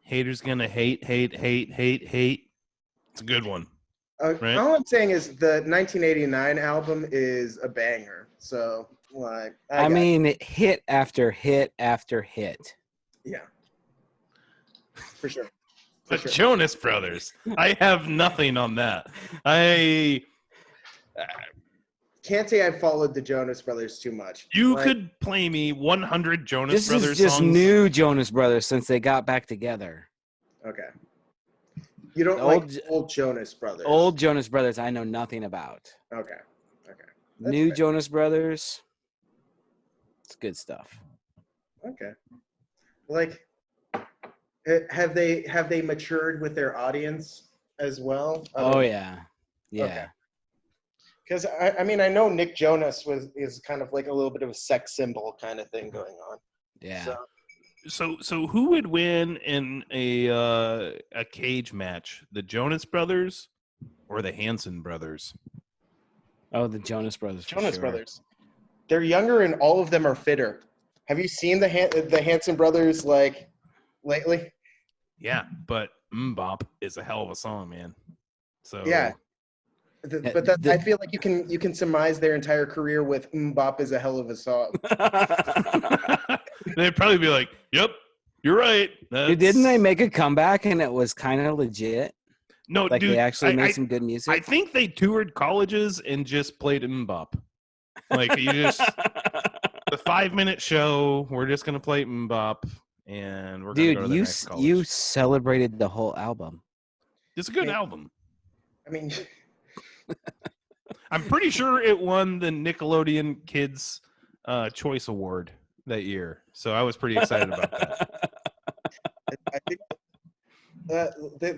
Speaker 1: haters gonna hate. It's a good one. Right?
Speaker 3: All I'm saying is the 1989 album is a banger. So, like,
Speaker 2: I mean, hit after hit after hit.
Speaker 3: Yeah, for sure.
Speaker 1: The Jonas Brothers. I have nothing on that. I
Speaker 3: can't say I've followed the Jonas Brothers too much.
Speaker 1: You could play me 100 Jonas Brothers songs.
Speaker 2: This is just new Jonas Brothers since they got back together.
Speaker 3: Okay. You don't like old Jonas Brothers?
Speaker 2: Old Jonas Brothers, I know nothing about.
Speaker 3: Okay.
Speaker 2: New fair. Jonas Brothers, it's good stuff.
Speaker 3: Okay. Like, have they matured with their audience as well?
Speaker 2: Oh yeah.
Speaker 3: Okay. Because I mean, I know Nick Jonas is kind of like a little bit of a sex symbol kind of thing going on.
Speaker 2: Yeah.
Speaker 1: So who would win in a cage match? The Jonas Brothers or the Hanson Brothers?
Speaker 2: Oh, the Jonas Brothers.
Speaker 3: Jonas Brothers. They're younger and all of them are fitter. Have you seen the Hanson Brothers like lately?
Speaker 1: Yeah, but Mbop is a hell of a song, man. So
Speaker 3: yeah. I feel like you can surmise their entire career with Mbop is a hell of a song.
Speaker 1: They'd probably be like, "Yep, you're right."
Speaker 2: Dude, didn't they make a comeback and it was kind of legit?
Speaker 1: No,
Speaker 2: like
Speaker 1: dude,
Speaker 2: they actually made some good music.
Speaker 1: I think they toured colleges and just played Mbop. Like you just the 5-minute show. We're just gonna play Mbop, and we're gonna go to the next college.
Speaker 2: You celebrated the whole album.
Speaker 1: It's a good album.
Speaker 3: I mean.
Speaker 1: I'm pretty sure it won the Nickelodeon Kids Choice Award that year, so I was pretty excited about that.
Speaker 3: I think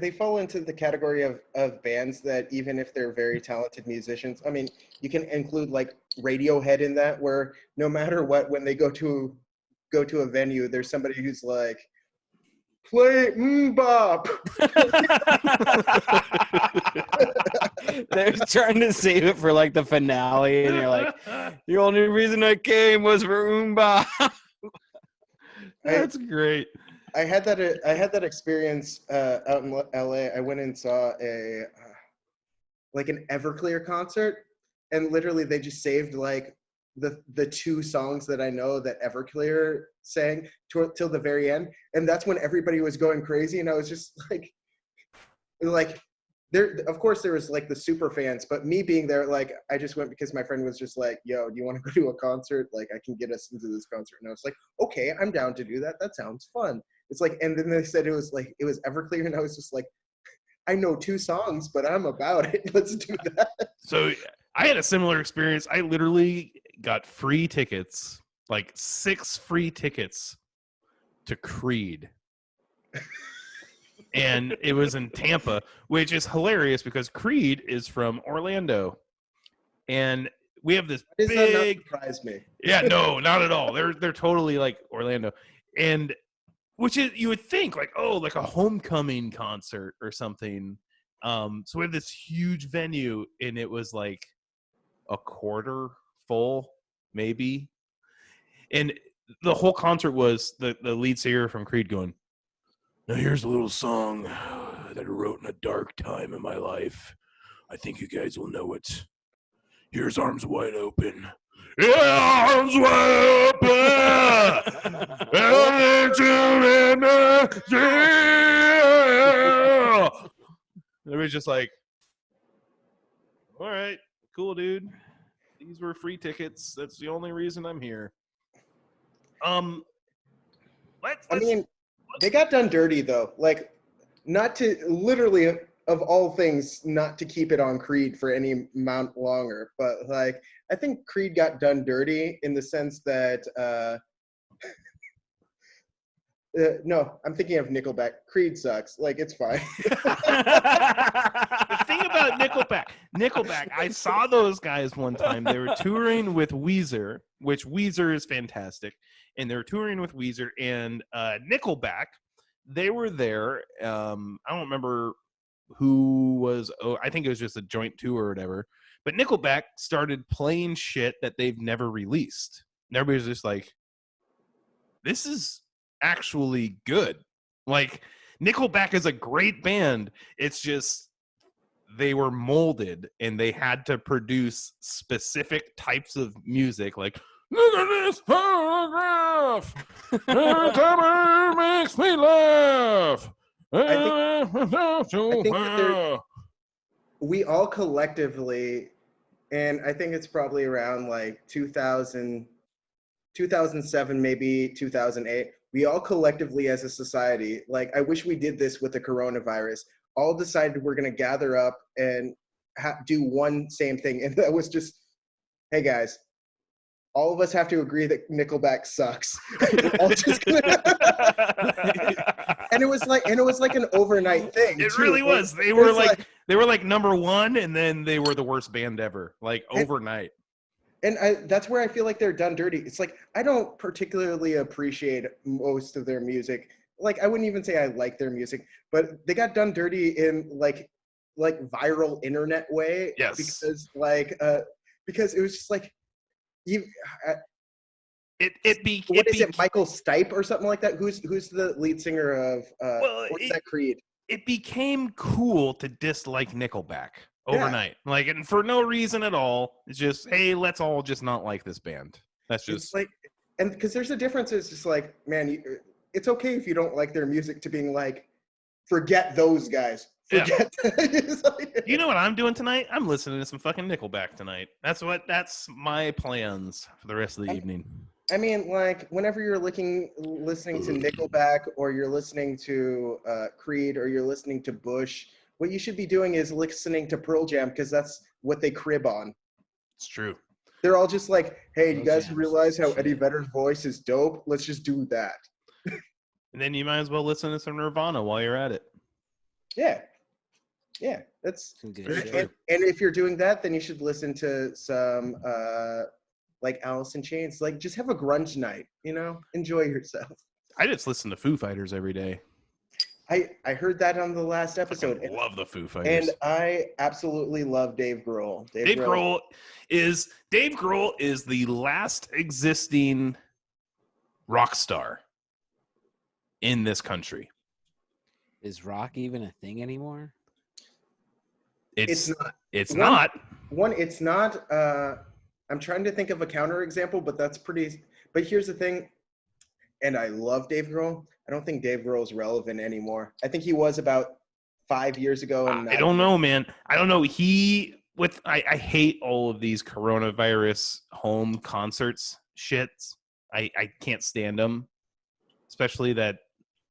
Speaker 3: they fall into the category of bands that even if they're very talented musicians, I mean, you can include like Radiohead in that, where no matter what, when they go to a venue, there's somebody who's like, play Mbop.
Speaker 2: They're trying to save it for like the finale, and you're like, the only reason I came was for Mbop.
Speaker 1: That's great.
Speaker 3: I had that experience out in LA. I went and saw an Everclear concert, and literally they just saved like the 2 songs that I know that Everclear sang till the very end, and that's when everybody was going crazy, and I was just like there. Of course, there was like the super fans, but me being there, like I just went because my friend was just like, "Yo, do you want to go to a concert? Like, I can get us into this concert." And I was like, "Okay, I'm down to do that. That sounds fun." It's like, and then they said it was Everclear, and I was just like, "I know 2 songs, but I'm about it. Let's do that."
Speaker 1: So I had a similar experience. I literally got free tickets, like 6 free tickets to Creed. And it was in Tampa, which is hilarious because Creed is from Orlando. And we have this
Speaker 3: Does
Speaker 1: big...
Speaker 3: that not surprise me?
Speaker 1: Yeah, no, not at all. They're totally like Orlando. And which is, you would think like, oh, like a homecoming concert or something. So we have this huge venue, and it was like a quarter full, maybe. And the whole concert was the lead singer from Creed going, "Now here's a little song that I wrote in a dark time in my life. I think you guys will know it. Here's Arms Wide Open. Yeah, arms wide open. It was just like, all right, cool, dude. These were free tickets. That's the only reason I'm here.
Speaker 3: I mean, they got done dirty though. Like, not to literally of all things, not to keep it on Creed for any amount longer, but like I think Creed got done dirty in the sense that no, I'm thinking of Nickelback. Creed sucks. Like, it's fine.
Speaker 1: The thing about Nickelback, I saw those guys one time. They were touring with Weezer, which Weezer is fantastic. and they were touring with Weezer and Nickelback. They were there. I don't remember who was. Oh, I think it was just a joint tour or whatever. But Nickelback started playing shit that they've never released. And everybody's just like, this is actually good. Like, Nickelback is a great band. It's just they were molded and they had to produce specific types of music. Like, look at this paragraph. Every time it makes me laugh.
Speaker 3: I think that we all collectively, and I think it's probably around like 2007, maybe 2008, we all collectively as a society, like I wish we did this with the coronavirus, all decided we're going to gather up and do one same thing. And that was just, hey guys, all of us have to agree that Nickelback sucks. And it was like an overnight thing.
Speaker 1: It
Speaker 3: too.
Speaker 1: really was. They were like number one, and then they were the worst band ever, like overnight.
Speaker 3: And that's where I feel like they're done dirty. It's like, I don't particularly appreciate most of their music. Like, I wouldn't even say I like their music, but they got done dirty in like viral internet way.
Speaker 1: Yes.
Speaker 3: Because it was just like,
Speaker 1: What
Speaker 3: is it, Michael Stipe or something like that? Who's the lead singer of what's that Creed?
Speaker 1: It became cool to dislike Nickelback overnight. Yeah. Like, and for no reason at all. It's just, hey, let's all just not like this band. That's just
Speaker 3: it's like, and because there's a difference. It's just like, man, it's okay if you don't like their music to being like, forget those guys. Forget. Yeah.
Speaker 1: You know what I'm doing tonight? I'm listening to some fucking Nickelback tonight. That's my plans for the rest of the evening.
Speaker 3: I mean, like, whenever you're listening to Nickelback, or you're listening to Creed, or you're listening to Bush, what you should be doing is listening to Pearl Jam, because that's what they crib on.
Speaker 1: It's true.
Speaker 3: They're all just like, hey, you guys realize how Eddie Vedder's voice is dope? Let's just do that.
Speaker 1: And then you might as well listen to some Nirvana while you're at it.
Speaker 3: Yeah. Yeah, that's and if you're doing that, then you should listen to some like Alice in Chains. Like, just have a grunge night, enjoy yourself.
Speaker 1: I just listen to Foo Fighters every day.
Speaker 3: I heard that on the last episode.
Speaker 1: I love the Foo Fighters.
Speaker 3: And I absolutely love Dave Grohl.
Speaker 1: Dave Grohl is the last existing rock star in this country.
Speaker 2: Is rock even a thing anymore?
Speaker 1: It's not. It's not.
Speaker 3: It's not. I'm trying to think of a counterexample, but that's pretty. But here's the thing, and I love Dave Grohl. I don't think Dave Grohl is relevant anymore. I think he was about 5 years ago. And
Speaker 1: I don't know, man. I don't know. I hate all of these coronavirus home concerts shits. I can't stand them, especially that.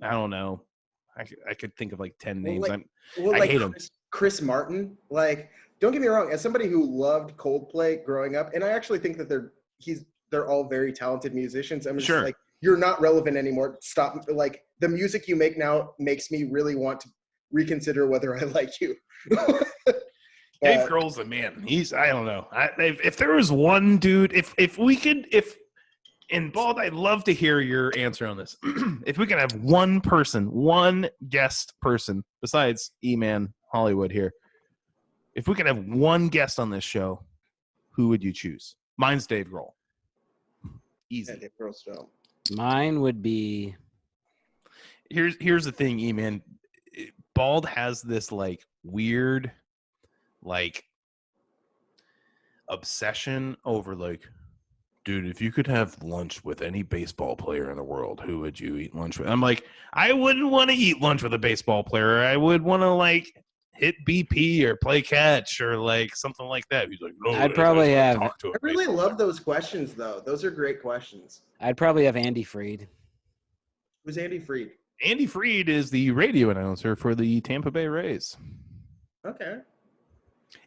Speaker 1: I don't know. I could think of like 10 names. I hate them.
Speaker 3: Chris Martin, like, don't get me wrong, as somebody who loved Coldplay growing up, and I actually think that they're all very talented musicians. I'm just like, you're not relevant anymore. Stop. Like, the music you make now makes me really want to reconsider whether I like you.
Speaker 1: Dave Grohl's a man. I don't know. If there was one dude, and Bald, I'd love to hear your answer on this. If we could have one guest person, besides E-Man Hollywood here, if we could have one guest on this show, who would you choose? Mine's Dave Grohl. Easy.
Speaker 3: Yeah, Dave Grohl's dope.
Speaker 2: Mine would be.
Speaker 1: Here's the thing, E-Man. Bald has this like weird, like, obsession over like, dude, if you could have lunch with any baseball player in the world, who would you eat lunch with? I'm like, I wouldn't want to eat lunch with a baseball player. I would want to like hit BP or play catch or like something like that. He's like, no,
Speaker 2: I'd probably have.
Speaker 3: I really love those questions, though. Those are great questions.
Speaker 2: I'd probably have Andy Freed.
Speaker 3: Who's Andy Freed?
Speaker 1: Andy Freed is the radio announcer for the Tampa Bay Rays.
Speaker 3: Okay.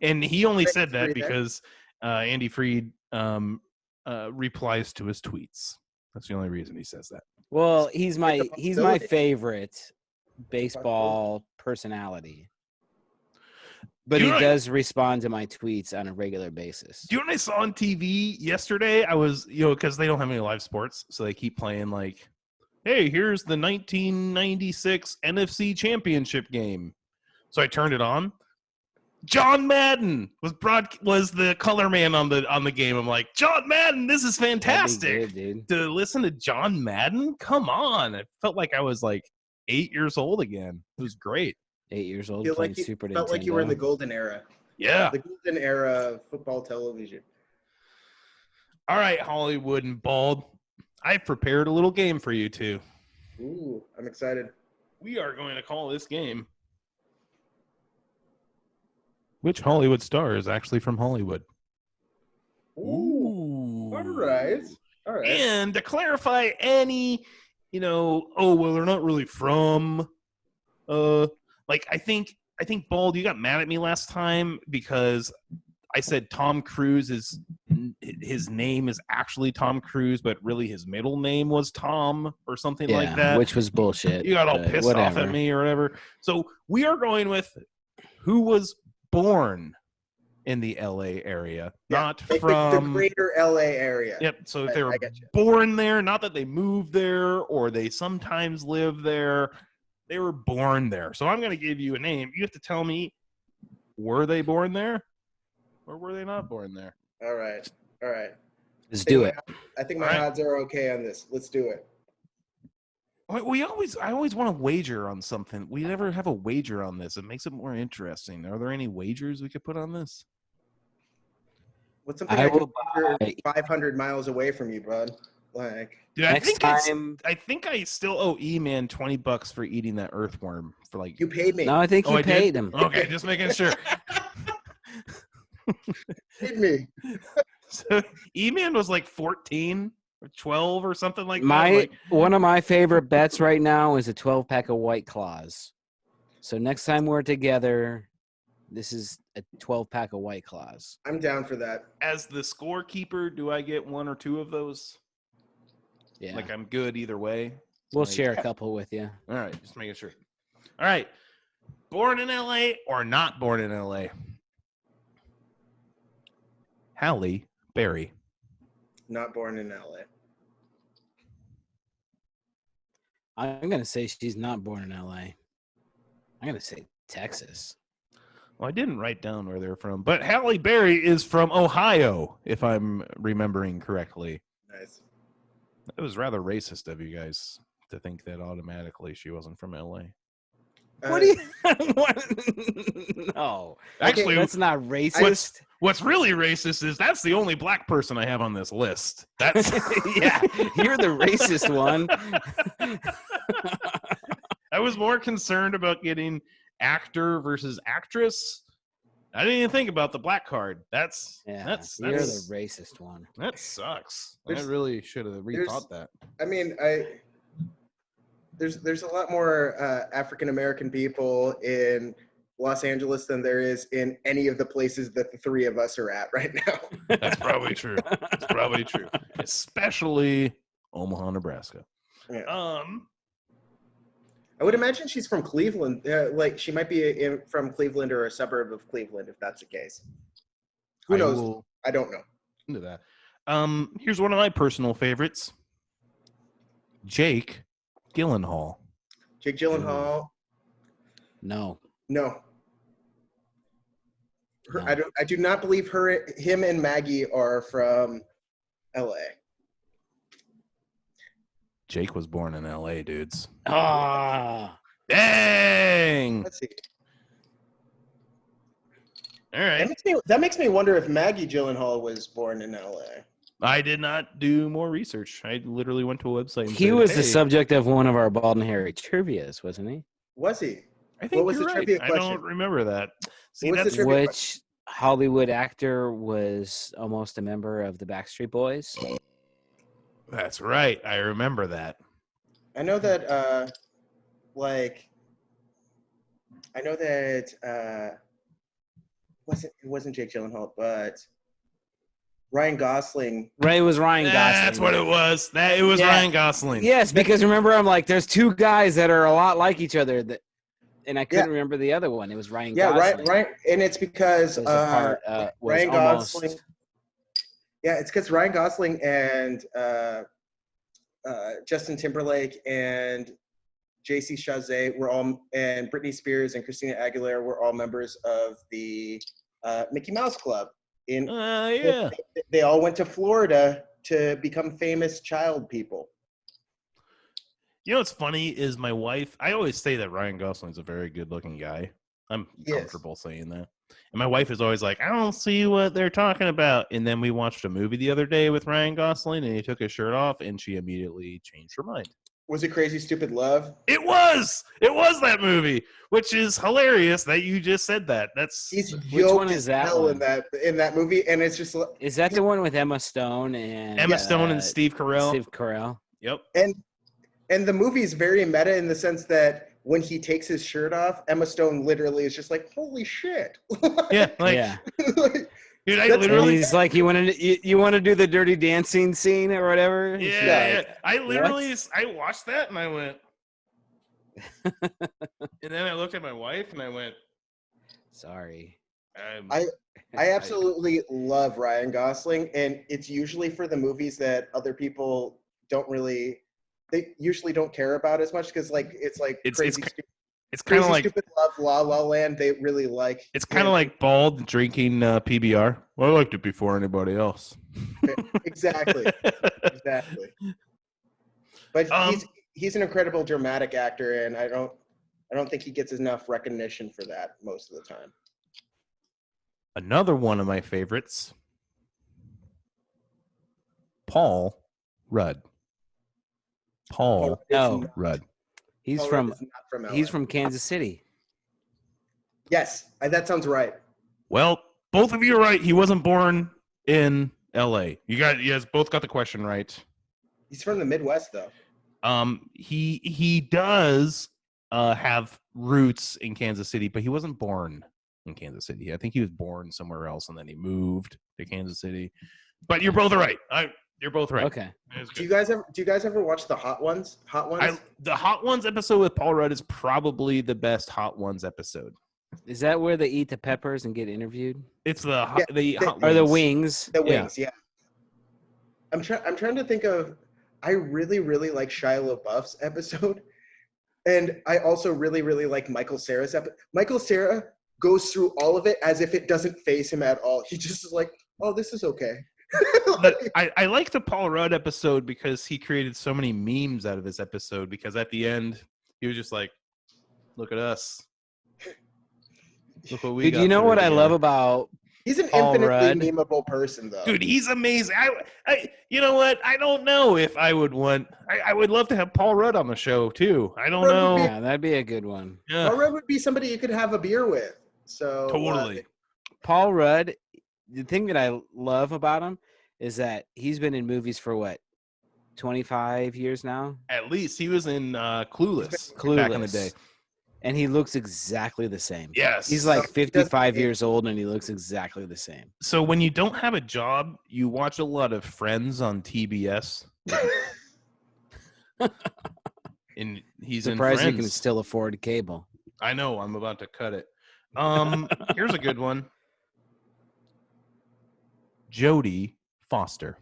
Speaker 1: And he only said that because Andy Freed replies to his tweets. That's the only reason he says that.
Speaker 2: Well, he's my favorite baseball personality. But he does respond to my tweets on a regular basis.
Speaker 1: Do you know what I saw on TV yesterday? I was, because they don't have any live sports, so they keep playing like, hey, here's the 1996 NFC Championship game. So I turned it on. John Madden was the color man on the game. I'm like, John Madden, this is fantastic.
Speaker 2: Good, dude.
Speaker 1: To listen to John Madden, come on! It felt like I was like 8 years old again. It was great.
Speaker 2: 8 years old.
Speaker 3: Feel like
Speaker 2: Super
Speaker 3: felt
Speaker 2: Nintendo.
Speaker 3: like you were in the golden era.
Speaker 1: Yeah,
Speaker 3: The golden era of football television.
Speaker 1: All right, Hollywood and Bald. I've prepared a little game for you two.
Speaker 3: Ooh, I'm excited.
Speaker 1: We are going to call this game Which Hollywood star is actually from Hollywood?
Speaker 3: Ooh. All right. All right.
Speaker 1: And to clarify any, well, they're not really from, I think, Bald, you got mad at me last time because I said Tom Cruise his name is actually Tom Cruise, but really his middle name was Tom or something like that.
Speaker 2: Which was bullshit.
Speaker 1: You got all pissed off at me or whatever. So we are going with who was born in the LA area, not from
Speaker 3: the greater LA area.
Speaker 1: Yep. So if they were born there, not that they moved there or they sometimes live there, they were born there. So I'm going to give you a name. You have to tell me, were they born there or were they not born there?
Speaker 3: All right. All right.
Speaker 2: Let's do it.
Speaker 3: I think my odds are okay on this. Let's do it.
Speaker 1: I always want to wager on something. We never have a wager on this. It makes it more interesting. Are there any wagers we could put on this?
Speaker 3: What's something I will wager 500 miles away from you, bud? Like,
Speaker 1: dude, I think I still owe E-Man $20 for eating that earthworm for like.
Speaker 3: You paid me.
Speaker 2: No, I think you paid him.
Speaker 1: Okay, just making sure.
Speaker 3: Paid me.
Speaker 1: So E-Man was like 14 or 12 or something like that.
Speaker 2: One of my favorite bets right now is a 12-pack of White Claws. So next time we're together, this is a 12-pack of White Claws.
Speaker 3: I'm down for that.
Speaker 1: As the scorekeeper, do I get one or two of those?
Speaker 2: Yeah.
Speaker 1: Like I'm good either way?
Speaker 2: We'll share a couple with you.
Speaker 1: All right, just making sure. All right. Born in LA or not born in LA? Halle Berry.
Speaker 3: Not born in LA.
Speaker 2: I'm going to say she's not born in LA. I'm going to say Texas.
Speaker 1: Well, I didn't write down where they're from, but Halle Berry is from Ohio, if I'm remembering correctly.
Speaker 3: Nice.
Speaker 1: It was rather racist of you guys to think that automatically she wasn't from LA.
Speaker 2: What do you? No,
Speaker 1: actually,
Speaker 2: that's not racist.
Speaker 1: What's really racist is that's the only black person I have on this list. That's
Speaker 2: yeah, you're the racist one.
Speaker 1: I was more concerned about getting actor versus actress. I didn't even think about the black card. That's
Speaker 2: you're the racist one.
Speaker 1: That sucks. I really should have rethought that.
Speaker 3: I mean, there's a lot more African American people in Los Angeles than there is in any of the places that the three of us are at right now.
Speaker 1: That's probably true. That's probably true. Especially Omaha, Nebraska.
Speaker 3: Yeah. I would imagine she's from Cleveland. Like she might be from Cleveland or a suburb of Cleveland, if that's the case. Who knows? I don't know.
Speaker 1: Into that. Here's one of my personal favorites. Jake Gyllenhaal.
Speaker 3: Jake Gyllenhaal.
Speaker 2: No.
Speaker 3: I do not believe him and Maggie are from LA.
Speaker 1: Jake was born in LA, dudes.
Speaker 2: Ah,
Speaker 1: dang.
Speaker 3: Let's see.
Speaker 1: All right.
Speaker 3: That makes me wonder if Maggie Gyllenhaal was born in LA.
Speaker 1: I did not do more research. I literally went to a website. And
Speaker 2: he was the subject of one of our Bald and Hairy trivias, wasn't he?
Speaker 3: Was he?
Speaker 1: I think
Speaker 3: what was
Speaker 1: you're
Speaker 3: the
Speaker 1: right.
Speaker 3: trivia question?
Speaker 1: I don't remember that. See,
Speaker 2: Which Hollywood actor was almost a member of the Backstreet Boys?
Speaker 1: That's right. I remember that.
Speaker 3: I know that, it wasn't Jake Gyllenhaal, but Ryan Gosling.
Speaker 2: Right, it was Ryan Gosling.
Speaker 1: That's what it was. It was Ryan Gosling.
Speaker 2: Yes, because remember, I'm like, there's two guys that are a lot like each other. and I couldn't remember the other one. It was Ryan
Speaker 3: Yeah,
Speaker 2: Gosling.
Speaker 3: right. And it's because
Speaker 2: Was a part, was
Speaker 3: Ryan
Speaker 2: almost,
Speaker 3: Gosling. Yeah, it's because Ryan Gosling and Justin Timberlake and JC Chazé were all, and Britney Spears and Christina Aguilera were all members of the Mickey Mouse Club.
Speaker 1: Yeah.
Speaker 3: They all went to Florida to become famous child people.
Speaker 1: You know what's funny is my wife, I always say that Ryan Gosling's a very good looking guy. I'm comfortable saying that. And my wife is always like, I don't see what they're talking about. And then we watched a movie the other day with Ryan Gosling and he took his shirt off and she immediately changed her mind.
Speaker 3: Was it Crazy Stupid Love?
Speaker 1: It was that movie, which is hilarious that you just said that.
Speaker 3: He's
Speaker 2: which one is that one?
Speaker 3: in that movie, and it's just.
Speaker 2: Is that the one with Emma Stone and
Speaker 1: Steve Carell?
Speaker 2: Steve Carell.
Speaker 1: Yep.
Speaker 3: And the movie is very meta in the sense that when he takes his shirt off, Emma Stone literally is just like, "Holy shit!"
Speaker 1: Yeah, dude, I literally.
Speaker 2: He's like, you want to do the Dirty Dancing scene or whatever?
Speaker 1: Yeah. I literally, I watched that and I went, and then I looked at my wife and I went,
Speaker 2: sorry.
Speaker 3: I absolutely love Ryan Gosling, and it's usually for the movies that other people they usually don't care about as much because it's kind of like Stupid Love, La La Land. They really like.
Speaker 1: It's kind of like Bald drinking PBR. Well, I liked it before anybody else.
Speaker 3: Exactly. But he's an incredible dramatic actor, and I don't think he gets enough recognition for that most of the time.
Speaker 1: Another one of my favorites, Paul Rudd. Paul Rudd.
Speaker 2: He's
Speaker 3: from
Speaker 2: Kansas City.
Speaker 3: Yes, that sounds right.
Speaker 1: Well, both of you are right. He wasn't born in L.A. You guys both got the question right.
Speaker 3: He's from the Midwest, though.
Speaker 1: He does have roots in Kansas City, but he wasn't born in Kansas City. I think he was born somewhere else, and then he moved to Kansas City. But you're both right. You're both right.
Speaker 2: Okay.
Speaker 3: Do you guys ever watch the Hot Ones?
Speaker 1: The Hot Ones episode with Paul Rudd is probably the best Hot Ones episode.
Speaker 2: Is that where they eat the peppers and get interviewed?
Speaker 1: It's the hot
Speaker 2: or the wings.
Speaker 3: The wings, yeah. I'm trying to think of. I really, really like Shia LaBeouf's episode, and I also really, really like Michael Cera's episode. Michael Cera goes through all of it as if it doesn't faze him at all. He just is like, "Oh, this is okay."
Speaker 1: I like the Paul Rudd episode because he created so many memes out of this episode, because at the end he was just like, look at us. Look what we
Speaker 2: Dude,
Speaker 1: got.
Speaker 2: you know what I love about
Speaker 3: He's an
Speaker 2: Paul
Speaker 3: infinitely
Speaker 2: Rudd.
Speaker 3: memeable person, though.
Speaker 1: Dude, he's amazing. I you know what? I don't know if I would want. I would love to have Paul Rudd on the show too. I don't know.
Speaker 2: Yeah, that'd be a good one.
Speaker 1: Yeah.
Speaker 3: Paul Rudd would be somebody you could have a beer with. So
Speaker 1: Totally.
Speaker 2: Paul Rudd. The thing that I love about him is that he's been in movies for 25 years now?
Speaker 1: At least he was in Clueless back in the day.
Speaker 2: And he looks exactly the same.
Speaker 1: Yes.
Speaker 2: He's like 55 years old and he looks exactly the same.
Speaker 1: So when you don't have a job, you watch a lot of Friends on TBS. And he's
Speaker 2: surprised
Speaker 1: in Friends.
Speaker 2: you can still afford cable.
Speaker 1: I know. I'm about to cut it. Here's a good one. Jodie Foster.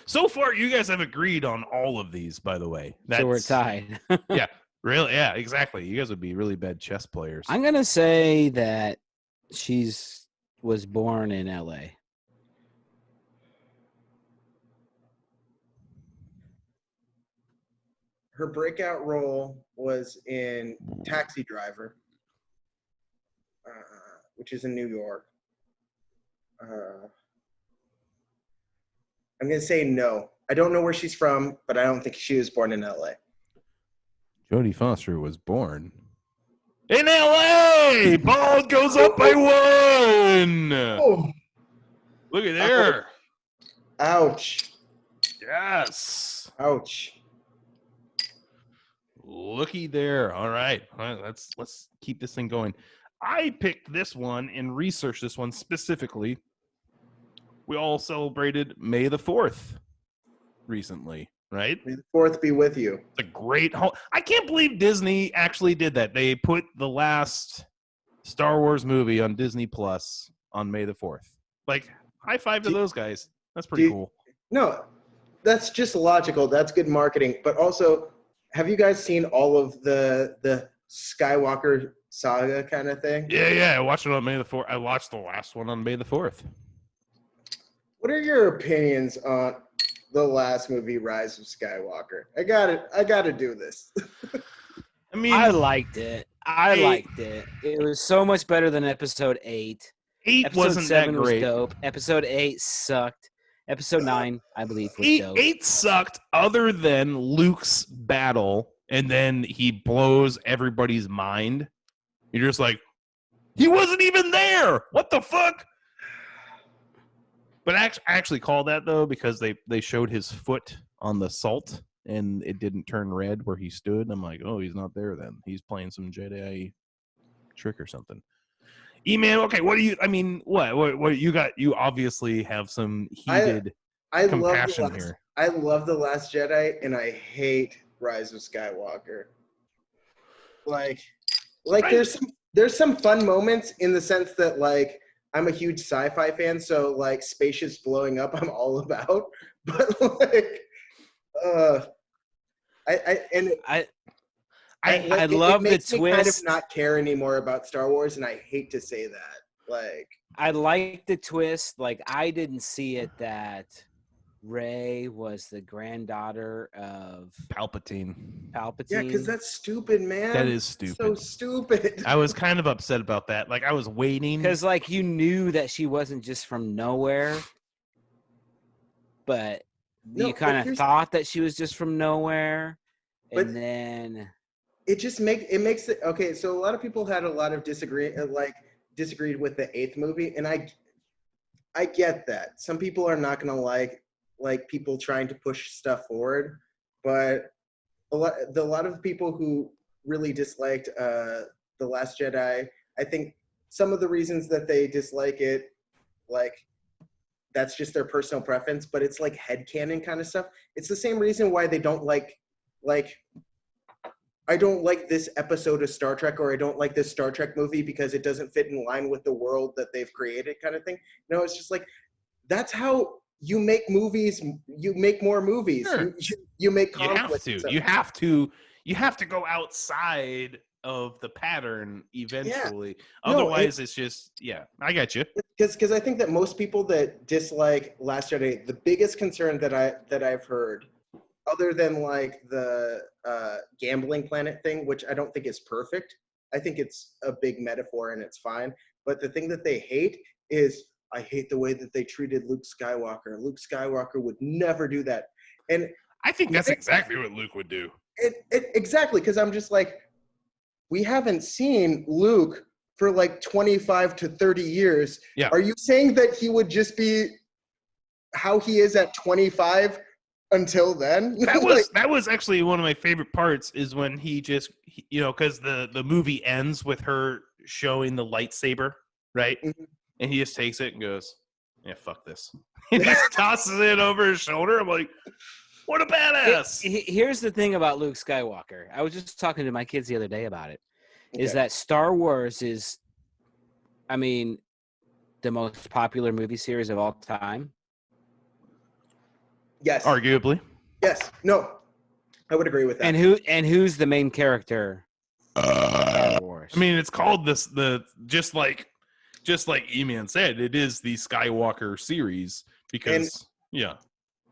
Speaker 1: So far, you guys have agreed on all of these, by the way.
Speaker 2: So we're tied.
Speaker 1: Yeah, really? Yeah, exactly. You guys would be really bad chess players.
Speaker 2: I'm going to say that was born in L.A.
Speaker 3: Her breakout role was in Taxi Driver, which is in New York. I'm going to say no. I don't know where she's from, but I don't think she was born in LA.
Speaker 1: Jodie Foster was born in LA. Bald goes up by 1.
Speaker 3: Oh.
Speaker 1: Look at there.
Speaker 3: Ouch.
Speaker 1: Yes.
Speaker 3: Ouch.
Speaker 1: Looky there. All right. Let's keep this thing going. I picked this one and researched this one specifically. We all celebrated May the 4th recently, right?
Speaker 3: May the fourth be with you.
Speaker 1: It's a great I can't believe Disney actually did that. They put the last Star Wars movie on Disney Plus on May the 4th. Like, high five to those guys. That's pretty cool.
Speaker 3: No, that's just logical. That's good marketing. But also, have you guys seen all of the Skywalker saga kind of thing?
Speaker 1: Yeah. I watched it on May the 4th. I watched the last one on May the 4th.
Speaker 3: What are your opinions on the last movie, Rise of Skywalker? I gotta do this.
Speaker 1: I mean,
Speaker 2: I liked it. It was so much better than episode 8.
Speaker 1: 8
Speaker 2: Episode
Speaker 1: wasn't
Speaker 2: 7
Speaker 1: that
Speaker 2: was
Speaker 1: great.
Speaker 2: dope. Episode 8 sucked. Episode 9, I believe, was dope.
Speaker 1: 8 sucked other than Luke's battle, and then he blows everybody's mind. You're just like, he wasn't even there. What the fuck? But I actually call that, though, because they showed his foot on the salt, and it didn't turn red where he stood. I'm like, oh, he's not there then. He's playing some Jedi trick or something. E-Man, okay, what you got? You obviously have some heated compassion here.
Speaker 3: I love The Last Jedi, and I hate Rise of Skywalker. Like right. there's some fun moments in the sense that, like, I'm a huge sci-fi fan, so, like, spaceships blowing up, I'm all about. But, like,
Speaker 2: I love the twist.
Speaker 3: It makes me kind of not care anymore about Star Wars, and I hate to say that. Like,
Speaker 2: I like the twist. Like, I didn't see it that Rey was the granddaughter of
Speaker 1: Palpatine.
Speaker 3: Yeah, because that's stupid, man.
Speaker 1: That is stupid.
Speaker 3: So stupid.
Speaker 1: I was kind of upset about that. Like, I was waiting.
Speaker 2: Because, like, you knew that she wasn't just from nowhere, but you kind of thought that she was just from nowhere, and then
Speaker 3: it just makes it okay. So a lot of people had a lot of disagreed with the 8th movie, and I get that. Some people are not gonna like people trying to push stuff forward, but a lot of people who really disliked The Last Jedi, I think some of the reasons that they dislike it, like, that's just their personal preference, but it's like headcanon kind of stuff. It's the same reason why they don't like I don't like this episode of Star Trek, or I don't like this Star Trek movie because it doesn't fit in line with the world that they've created, kind of thing. No, it's just like, that's how you make movies. You make more movies.
Speaker 1: Sure.
Speaker 3: You make conflict.
Speaker 1: You have to go outside of the pattern eventually. Yeah. Otherwise, it's just, I got you.
Speaker 3: Because I think that most people that dislike Last Jedi, the biggest concern that I've heard, other than, like, the gambling planet thing, which I don't think is perfect. I think it's a big metaphor and it's fine. But the thing that they hate is, I hate the way that they treated Luke Skywalker. Luke Skywalker would never do that. And
Speaker 1: I think that's exactly what Luke would do.
Speaker 3: Exactly, because I'm just like, we haven't seen Luke for like 25 to 30 years.
Speaker 1: Yeah.
Speaker 3: Are you saying that he would just be how he is at 25 until then?
Speaker 1: That was actually one of my favorite parts, is when he just, because the movie ends with her showing the lightsaber, right? Mm-hmm. And he just takes it and goes, yeah, fuck this. He just tosses it over his shoulder. I'm like, what a badass.
Speaker 2: Here's the thing about Luke Skywalker. I was just talking to my kids the other day about it. Is that Star Wars is, the most popular movie series of all time?
Speaker 3: Yes.
Speaker 1: Arguably.
Speaker 3: Yes. No. I would agree with that.
Speaker 2: And who's the main character? Star Wars.
Speaker 1: It's called just like E-Man said, it is the Skywalker series because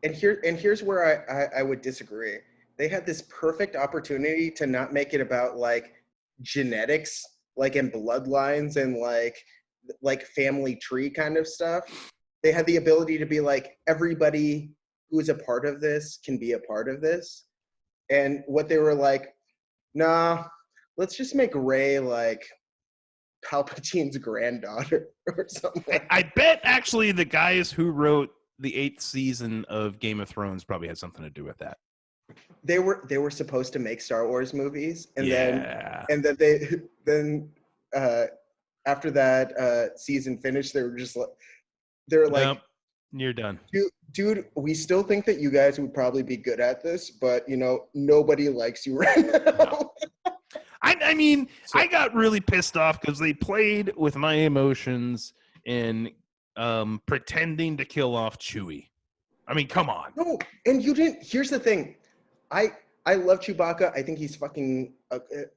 Speaker 3: And here's where I would disagree. They had this perfect opportunity to not make it about, like, genetics, like, and bloodlines and like family tree kind of stuff. They had the ability to be like, everybody who is a part of this can be a part of this. And what they were like, nah, let's just make Rey like Palpatine's granddaughter or something.
Speaker 1: I bet actually the guys who wrote the 8th season of Game of Thrones probably had something to do with that.
Speaker 3: They were supposed to make Star Wars movies, and then after that season finished, they were like,
Speaker 1: You're done.
Speaker 3: Dude, we still think that you guys would probably be good at this, but nobody likes you right now.
Speaker 1: I mean, I got really pissed off because they played with my emotions and pretending to kill off Chewie. I mean, come on.
Speaker 3: No, and you didn't. Here's the thing. I love Chewbacca. I think he's fucking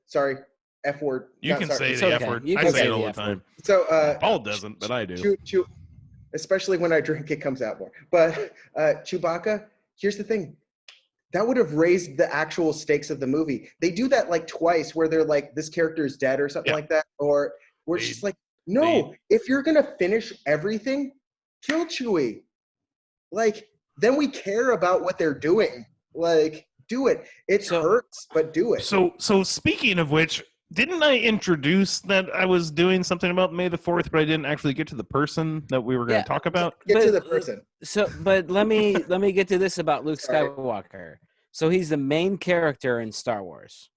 Speaker 3: sorry, F word.
Speaker 1: You can say
Speaker 2: It's
Speaker 1: the F
Speaker 2: okay.
Speaker 1: word.
Speaker 2: You
Speaker 1: I
Speaker 2: can
Speaker 1: say
Speaker 2: say
Speaker 1: it all
Speaker 2: the
Speaker 1: the
Speaker 2: F
Speaker 1: time.
Speaker 3: So
Speaker 1: Paul doesn't, but I do.
Speaker 3: Especially when I drink, it comes out more. But Chewbacca, here's the thing. That would have raised the actual stakes of the movie. They do that like twice where they're like, this character is dead or something like that. Or where it's just like, no, if you're going to finish everything, kill Chewie. Like, then we care about what they're doing. Like, do it. It hurts, but do it.
Speaker 1: So speaking of which, didn't I introduce that I was doing something about May the 4th, but I didn't actually get to the person that we were going to talk about?
Speaker 3: Get to the person.
Speaker 2: But let me get to this about Luke Skywalker. So he's the main character in Star Wars,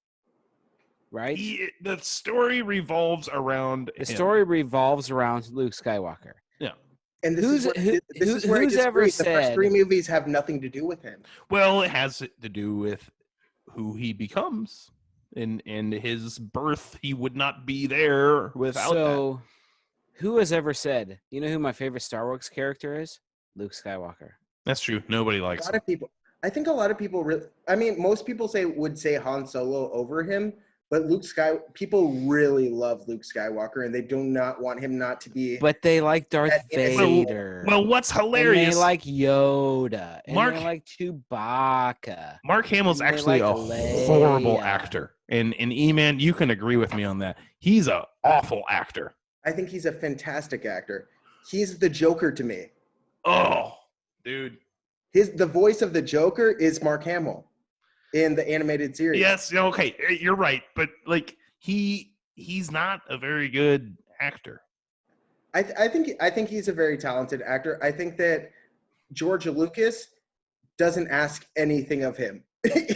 Speaker 2: right?
Speaker 1: The story revolves around
Speaker 2: The story revolves around Luke Skywalker.
Speaker 1: Yeah.
Speaker 3: And this is where
Speaker 2: who's ever said
Speaker 3: the first 3 movies have nothing to do with him.
Speaker 1: Well, it has to do with who he becomes. In his birth, he would not be there without that.
Speaker 2: Who has ever said, you know who my favorite Star Wars character is? Luke Skywalker.
Speaker 1: That's true. Nobody likes him.
Speaker 3: A lot of people. I think a lot of people most people would say Han Solo over him, but people really love Luke Skywalker and they do not want him not to be.
Speaker 2: But they like Darth Vader.
Speaker 1: Well, what's hilarious?
Speaker 2: And they like Yoda. And they like Chewbacca.
Speaker 1: Mark Hamill's actually a horrible actor. And E-Man, you can agree with me on that. He's an awful actor.
Speaker 3: I think he's a fantastic actor. He's the Joker to me.
Speaker 1: Oh, dude.
Speaker 3: The voice of the Joker is Mark Hamill in the animated series.
Speaker 1: Yes, okay, you're right, but like he's not a very good actor.
Speaker 3: I think he's a very talented actor. I think that George Lucas doesn't ask anything of him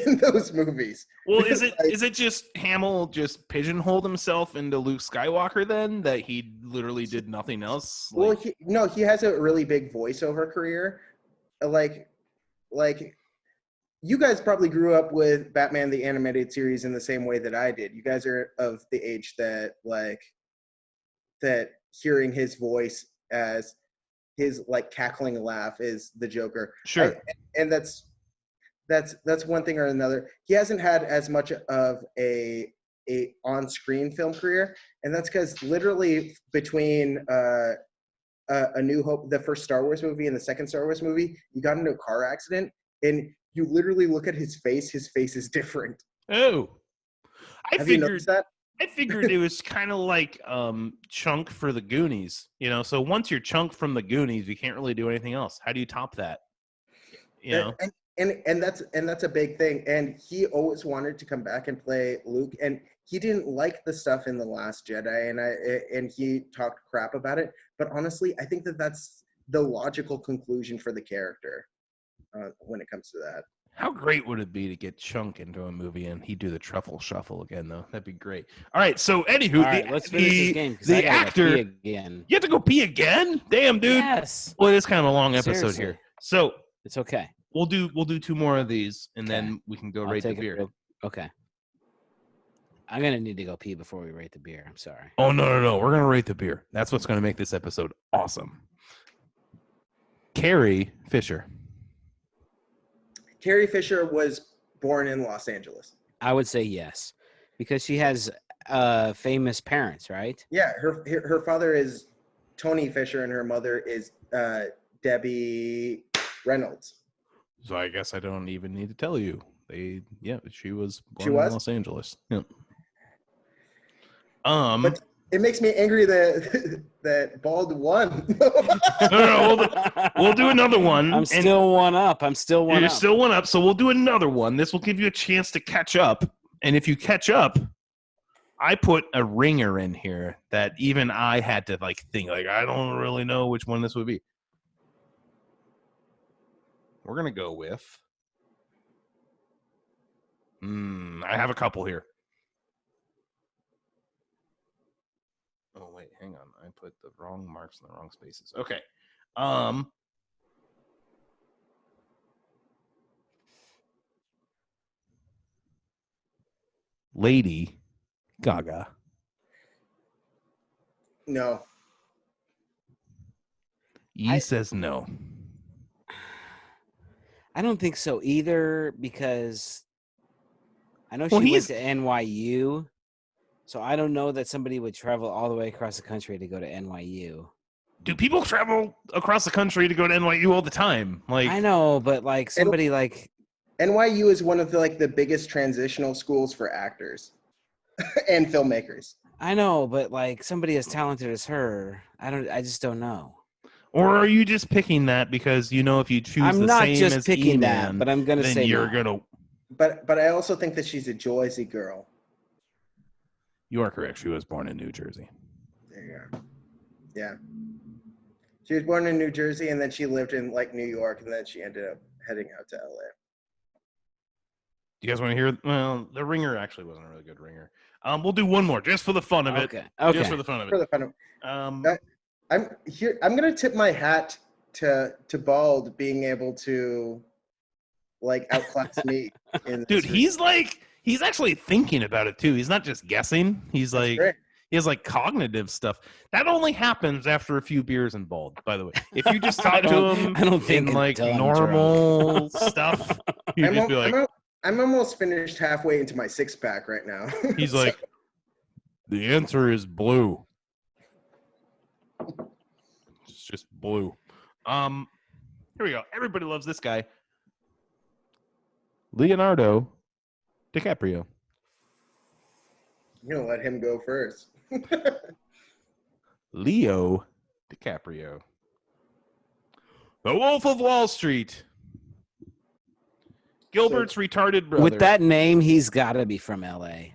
Speaker 3: in those movies.
Speaker 1: Well, is it just Hamill just pigeonholed himself into Luke Skywalker then, that he literally did nothing else?
Speaker 3: Well, he has a really big voiceover career. Like you guys probably grew up with Batman the Animated Series in the same way that I did. You guys are of the age that hearing his voice as his like cackling laugh is the Joker.
Speaker 1: Sure.
Speaker 3: And that's one thing or another. He hasn't had as much of a on-screen film career, and that's because literally between A New Hope, the first Star Wars movie, and the second Star Wars movie, he got into a car accident, and you literally look at his face is different.
Speaker 1: Oh.
Speaker 3: You noticed that?
Speaker 1: I figured it was kind of like Chunk for the Goonies, so once you're Chunk from the Goonies, you can't really do anything else. How do you top that?
Speaker 3: And that's a big thing. And he always wanted to come back and play Luke, and he didn't like the stuff in The Last Jedi, and he talked crap about it. But honestly, I think that's the logical conclusion for the character when it comes to that.
Speaker 1: How great would it be to get Chunk into a movie and he'd do the truffle shuffle again, though? That'd be great. All right, so anywho,
Speaker 2: let's finish this game.
Speaker 1: The actor
Speaker 2: again.
Speaker 1: You have to go pee again? Damn, dude.
Speaker 2: Yes.
Speaker 1: Well, it's kind of a long episode here, so
Speaker 2: it's okay.
Speaker 1: We'll do 2 more of these, and then we can go rate the beer.
Speaker 2: Okay. I'm gonna need to go pee before we rate the beer. I'm sorry.
Speaker 1: Oh no! We're gonna rate the beer. That's what's gonna make this episode awesome. Carrie Fisher.
Speaker 3: Carrie Fisher was born in Los Angeles.
Speaker 2: I would say yes, because she has famous parents, right?
Speaker 3: Yeah, her father is Tony Fisher, and her mother is Debbie Reynolds.
Speaker 1: So I guess I don't even need to tell you. She was born in Los Angeles. Yeah.
Speaker 3: But it makes me angry that Bald won.
Speaker 1: No, we'll do another one.
Speaker 2: I'm still one up. You're
Speaker 1: still one up, so we'll do another one. This will give you a chance to catch up. And if you catch up, I put a ringer in here that even I had to think, I don't really know which one this would be. We're going to go with... I have a couple here. Oh, wait, hang on. I put the wrong marks in the wrong spaces. Okay. Lady Gaga.
Speaker 3: No.
Speaker 1: He says no.
Speaker 2: I don't think so either, because I know she went to NYU, so I don't know that somebody would travel all the way across the country to go to NYU.
Speaker 1: Do people travel across the country to go to NYU all the time? Like,
Speaker 2: I know, but like somebody like
Speaker 3: NYU is one of the biggest transitional schools for actors and filmmakers.
Speaker 2: I know, but like somebody as talented as her, I just don't know.
Speaker 1: Or are you just picking that because if you choose
Speaker 2: I'm
Speaker 1: the
Speaker 2: not
Speaker 1: same
Speaker 2: just
Speaker 1: as
Speaker 2: picking
Speaker 1: E-Man,
Speaker 2: that, but I'm gonna
Speaker 1: then
Speaker 2: say
Speaker 1: you're
Speaker 2: no.
Speaker 1: gonna.
Speaker 3: But I also think that she's a Jersey girl.
Speaker 1: You are correct. She was born in New Jersey.
Speaker 3: There you go. Yeah. She was born in New Jersey, and then she lived in New York, and then she ended up heading out to LA.
Speaker 1: Do you guys want to hear? Well, the ringer actually wasn't a really good ringer. We'll do one more just for the fun of it.
Speaker 2: Okay.
Speaker 1: Just for the fun of it.
Speaker 3: For the fun of I'm gonna tip my hat to Bald being able to outclass me.
Speaker 1: Dude, he's actually thinking about it too. He's not just guessing. He's
Speaker 3: That's great.
Speaker 1: he has cognitive stuff. That only happens after a few beers and Bald, by the way. If you just talk to him
Speaker 2: I don't think
Speaker 1: in normal stuff, he'd just be like,
Speaker 3: I'm almost finished halfway into my 6-pack right now.
Speaker 1: he's like, the answer is blue. It's just blue. Here we go. Everybody loves this guy. Leonardo DiCaprio.
Speaker 3: I'm gonna let him go first.
Speaker 1: Leo DiCaprio. The Wolf of Wall Street. Gilbert's retarded brother.
Speaker 2: With that name, he's got to be from LA.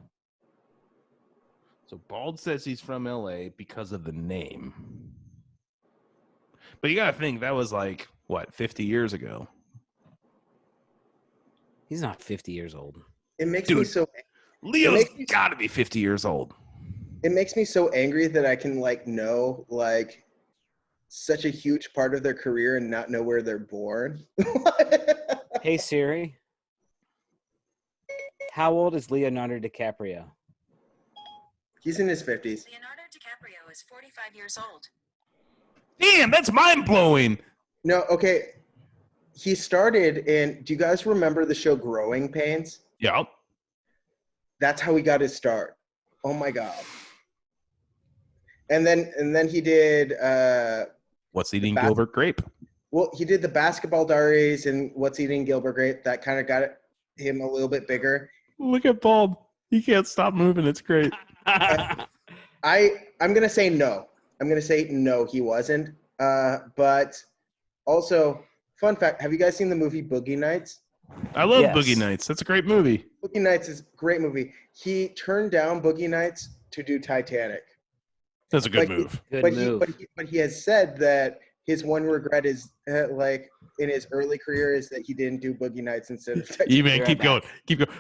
Speaker 1: So Bald says he's from LA because of the name. But you got to think, that was 50 years ago?
Speaker 2: He's not 50 years old.
Speaker 3: It makes me so...
Speaker 1: Leo's got to be 50 years old.
Speaker 3: It makes me so angry that I can know such a huge part of their career and not know where they're born.
Speaker 2: Hey Siri, how old is Leonardo DiCaprio?
Speaker 3: He's in his 50s.
Speaker 5: Leonardo DiCaprio is 45 years old.
Speaker 1: Damn, that's mind-blowing.
Speaker 3: No, okay. He started in... Do you guys remember the show Growing Pains?
Speaker 1: Yeah.
Speaker 3: That's how he got his start. Oh my God. And then he did
Speaker 1: What's Eating Gilbert Grape?
Speaker 3: Well, he did the Basketball Diaries and What's Eating Gilbert Grape. That kind of got him a little bit bigger.
Speaker 1: Look at Bald. He can't stop moving. It's great.
Speaker 3: I'm gonna say no. I'm gonna say no, he wasn't. But also, fun fact: have you guys seen the movie Boogie Nights?
Speaker 1: I love Boogie Nights. That's a great movie.
Speaker 3: Boogie Nights is a great movie. He turned down Boogie Nights to do Titanic.
Speaker 1: That's a good move.
Speaker 3: But he has said that his one regret is in his early career is that he didn't do Boogie Nights instead of Titanic.
Speaker 1: Man, keep going.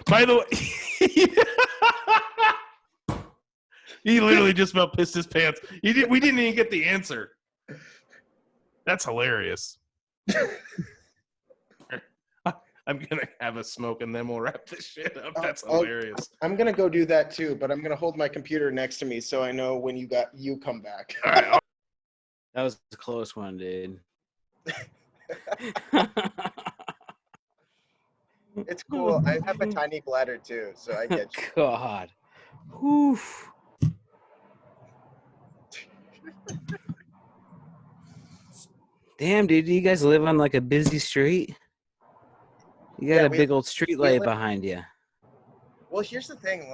Speaker 1: By the way, he literally just about pissed his pants. We didn't even get the answer. That's hilarious. I'm going to have a smoke and then we'll wrap this shit up. That's hilarious.
Speaker 3: I'm going to go do that too, but I'm going to hold my computer next to me so I know when you come back.
Speaker 1: All right.
Speaker 2: That was a close one, dude.
Speaker 3: It's cool. I have a tiny bladder too, so I get you.
Speaker 2: God. Oof. Damn, dude, do you guys live on a busy street? You got a big old street light behind you.
Speaker 3: Well, here's the thing.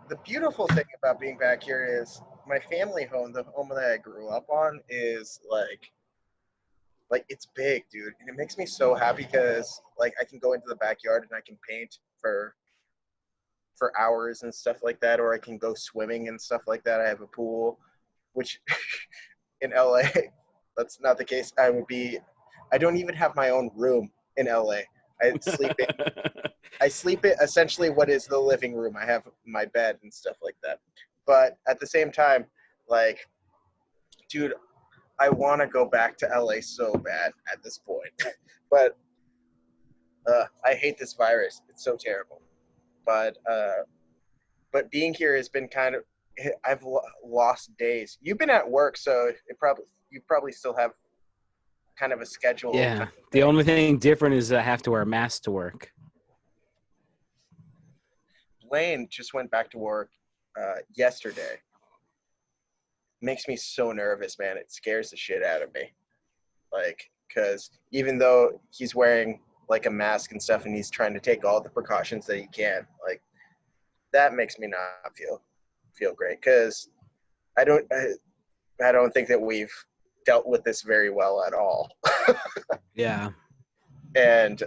Speaker 3: The beautiful thing about being back here is my family home, the home that I grew up on, is it's big, dude, and it makes me so happy because I can go into the backyard and I can paint for hours and stuff like that, or I can go swimming and stuff like that. I have a pool, which in LA, that's not the case. I don't even have my own room in LA. I sleep in essentially what is the living room. I have my bed and stuff like that. But at the same time, dude, I want to go back to LA so bad at this point. But I hate this virus. It's so terrible. But but being here has been kind of, I've lost days. You've been at work, so you probably still have kind of a schedule.
Speaker 2: Yeah.
Speaker 3: kind of
Speaker 2: The
Speaker 3: thing.
Speaker 2: only thing different is I have to wear a mask to work.
Speaker 3: Blaine just went back to work yesterday. Makes me so nervous, man. It scares the shit out of me. Like, because even though he's wearing like a mask and stuff and he's trying to take all the precautions that he can, like, that makes me not feel great, because I don't think that we've dealt with this very well at all.
Speaker 2: Yeah.
Speaker 3: And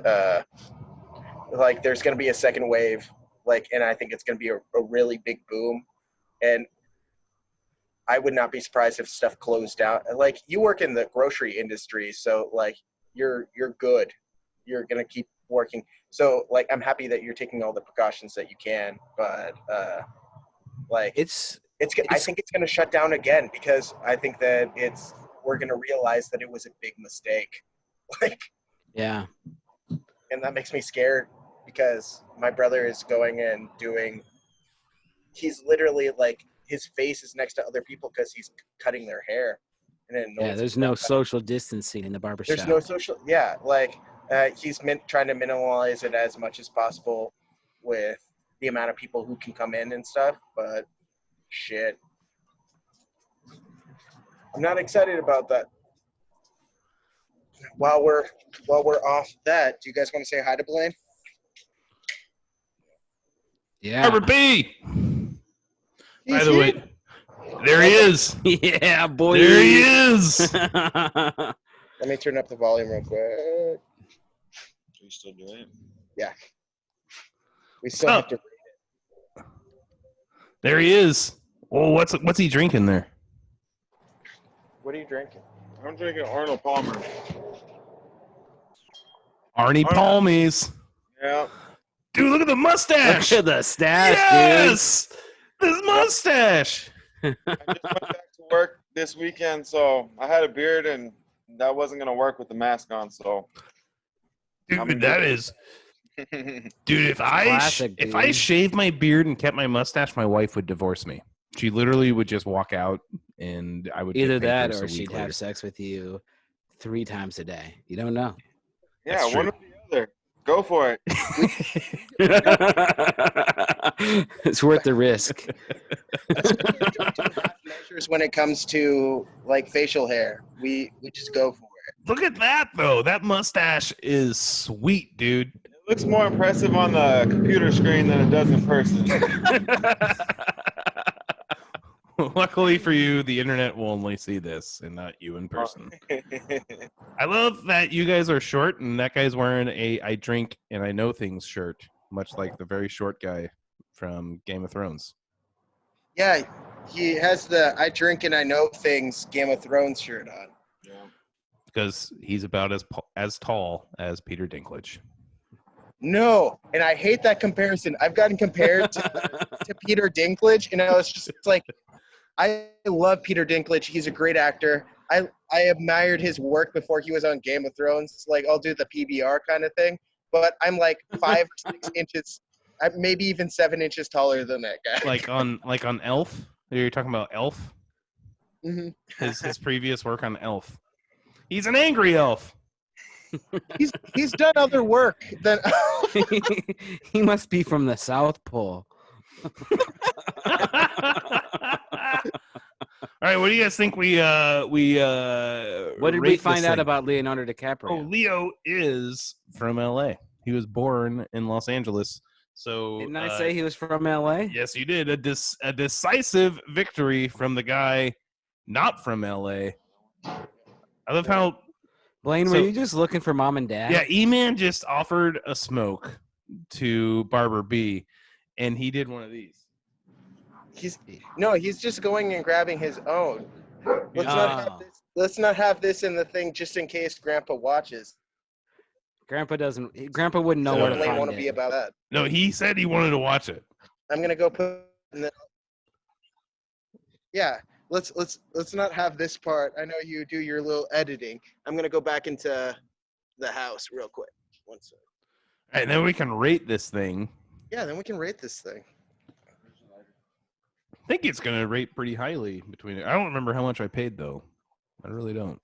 Speaker 3: like, there's going to be a second wave, like, and I think it's going to be a really big boom. And I would not be surprised if stuff closed down. Like, you work in the grocery industry, so like you're good. You're gonna keep working. So like, I'm happy that you're taking all the precautions that you can, but like
Speaker 2: It's
Speaker 3: I think it's gonna shut down again, because I think that we're gonna realize that it was a big mistake. Like,
Speaker 2: yeah.
Speaker 3: and that makes me scared, because my brother is going and doing. He's literally like, his face is next to other people because he's cutting their hair, and it annoys
Speaker 2: Yeah, there's
Speaker 3: me.
Speaker 2: no social distancing in the barbershop.
Speaker 3: There's no social. Yeah, like he's trying to minimize it as much as possible with the amount of people who can come in and stuff. But shit, I'm not excited about that. While we're off that, do you guys want to say hi to Blaine?
Speaker 2: Yeah.
Speaker 1: Barbara B. By
Speaker 3: He's
Speaker 1: the
Speaker 3: here.
Speaker 1: way, there he is.
Speaker 2: Yeah, boy.
Speaker 1: There he is.
Speaker 3: Let me turn up the volume real quick.
Speaker 6: Are you still doing it?
Speaker 3: Yeah. We still
Speaker 1: What's
Speaker 3: have
Speaker 1: up?
Speaker 3: to.
Speaker 1: There he is. Well, what's he drinking there?
Speaker 3: What are you drinking?
Speaker 6: I'm drinking Arnold Palmer.
Speaker 1: Arnie Palmies.
Speaker 6: Yeah.
Speaker 1: Dude, look at the mustache.
Speaker 2: Look at the stash,
Speaker 1: Yes, this mustache.
Speaker 6: I just went back to work this weekend, so I had a beard, and that wasn't gonna work with the mask on. So,
Speaker 1: Dude, that is. Dude, if
Speaker 2: Classic,
Speaker 1: I
Speaker 2: dude.
Speaker 1: shaved my beard and kept my mustache, my wife would divorce me. She literally would just walk out, and I would
Speaker 2: Either
Speaker 1: get
Speaker 2: that
Speaker 1: papers
Speaker 2: or
Speaker 1: a week
Speaker 2: she'd
Speaker 1: later.
Speaker 2: have sex with you 3 times a day. You don't know.
Speaker 6: yeah,
Speaker 1: That's
Speaker 6: one
Speaker 1: true.
Speaker 6: or the other. Go for it.
Speaker 2: It's worth the risk.
Speaker 3: Half measures when it comes to like facial hair. We just go for it.
Speaker 1: Look at that though. That mustache is sweet, dude.
Speaker 6: It looks more impressive on the computer screen than it does in person.
Speaker 1: Luckily for you, the internet will only see this and not you in person. I love that you guys are short and that guy's wearing a I drink and I know things shirt, much like the very short guy from Game of Thrones.
Speaker 3: Yeah, he has the I drink and I know things Game of Thrones shirt on.
Speaker 6: Yeah.
Speaker 1: Because he's about as tall as Peter Dinklage.
Speaker 3: No, and I hate that comparison. I've gotten compared to Peter Dinklage, and I was just like, I love Peter Dinklage. He's a great actor. I admired his work before he was on Game of Thrones. Like, I'll do the PBR kind of thing, but I'm like 5 or 6 inches, maybe even 7 inches taller than that guy.
Speaker 1: Like on Elf? You're talking about Elf?
Speaker 3: Mm-hmm.
Speaker 1: His previous work on Elf. He's an angry elf.
Speaker 3: He's done other work than.
Speaker 2: He must be from the South Pole.
Speaker 1: All right, what do you guys think we
Speaker 2: What did we
Speaker 1: rate
Speaker 2: find
Speaker 1: this
Speaker 2: out
Speaker 1: thing?
Speaker 2: about Leonardo DiCaprio?
Speaker 1: Oh, Leo is from LA. He was born in Los Angeles. So
Speaker 2: Didn't I say he was from LA?
Speaker 1: yes, you did. A decisive victory from the guy not from LA. I love how
Speaker 2: Blaine,
Speaker 1: So-
Speaker 2: were you just looking for mom and dad?
Speaker 1: yeah, E-Man just offered a smoke to Barber B, and he did one of these.
Speaker 3: He's just going and grabbing his own. Let's
Speaker 2: Oh.
Speaker 3: not have this in the thing just in case Grandpa watches.
Speaker 2: Grandpa wouldn't know where to
Speaker 3: Blaine
Speaker 2: find
Speaker 3: want to
Speaker 2: it.
Speaker 3: be about that.
Speaker 1: No, he said he wanted to watch it.
Speaker 3: I'm gonna go put. Yeah, let's not have this part. I know you do your little editing. I'm gonna go back into the house real quick. One second.
Speaker 1: All right, then we can rate this thing.
Speaker 3: Yeah, then we can rate this thing.
Speaker 1: think it's going to rate pretty highly between it. I don't remember how much I paid though. I really don't.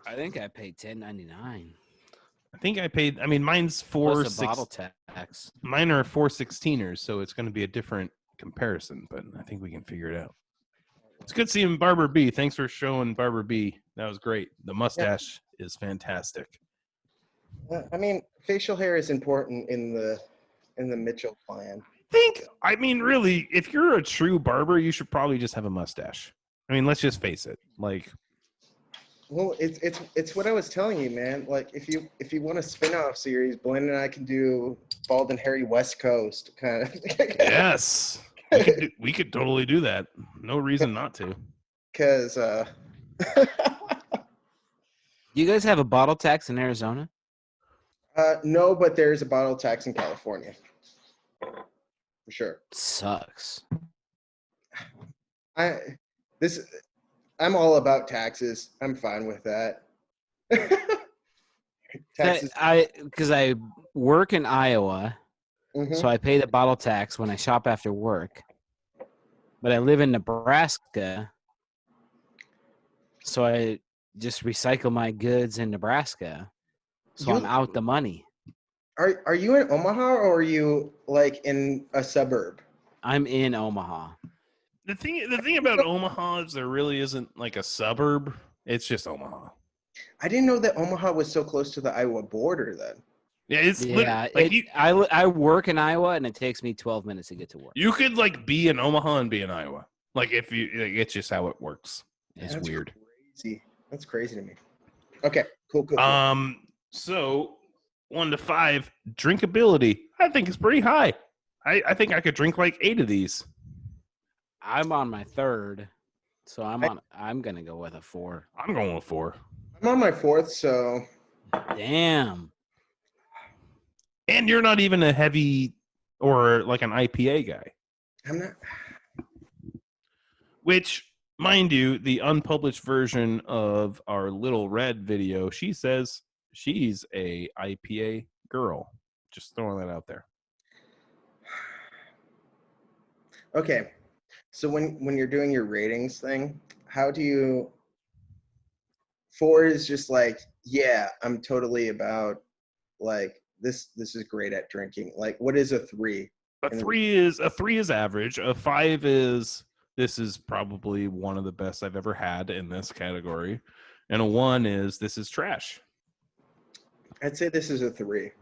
Speaker 2: I think I paid $10.99.
Speaker 1: I think I paid. I mean, mine's
Speaker 2: Plus a bottle tax.
Speaker 1: Mine are 416ers, so it's going to be a different comparison. But I think we can figure it out. It's good seeing Barber B. Thanks for showing Barber B. That was great. The mustache is fantastic.
Speaker 3: I mean, facial hair is important in the Mitchell clan.
Speaker 1: I mean, really, if you're a true barber, you should probably just have a mustache. I mean, let's just face it. Like,
Speaker 3: well, it's what I was telling you, man. Like, if you want a spin-off series, Blaine and I can do Bald and Hairy West Coast kind of.
Speaker 1: Yes, we could totally do that. No reason not to.
Speaker 3: Because
Speaker 2: You guys have a bottle tax in Arizona?
Speaker 3: no, but there's a bottle tax in California. For sure.
Speaker 2: Sucks.
Speaker 3: I'm all about taxes. I'm fine with that. Taxes.
Speaker 2: Because I work in Iowa, so I pay the bottle tax when I shop after work. But I live in Nebraska, so I just recycle my goods in Nebraska. So I'm out the money.
Speaker 3: Are you in Omaha or are you like in a suburb?
Speaker 2: I'm in Omaha.
Speaker 1: The thing about Omaha is there really isn't like a suburb. It's just Omaha.
Speaker 3: I didn't know that Omaha was so close to the Iowa border then.
Speaker 1: Yeah,
Speaker 2: I work in Iowa, and it takes me 12 minutes to get to work.
Speaker 1: You could like be in Omaha and be in Iowa. Like if you, like, it's just how it works. It's
Speaker 3: That's
Speaker 1: weird.
Speaker 3: Crazy. That's crazy to me. Okay, cool.
Speaker 1: So 1 to 5, drinkability. I think it's pretty high. I think I could drink like 8 of these.
Speaker 2: I'm on my 3rd, so I'm gonna go with a 4.
Speaker 1: I'm going with 4.
Speaker 3: I'm on my 4th, so
Speaker 2: Damn.
Speaker 1: And you're not even a heavy or like an IPA guy.
Speaker 3: I'm not.
Speaker 1: Which, mind you, the unpublished version of our Little Red video, she says she's a IPA girl. Just throwing that out there.
Speaker 3: Okay, so when you're doing your ratings thing, how do you? 4 is just like, yeah, I'm totally about like this is great at drinking. Like, what is a 3?
Speaker 1: A 3 is average. A 5 is this is probably one of the best I've ever had in this category, and a 1 is this is trash.
Speaker 3: I'd say this is a 3.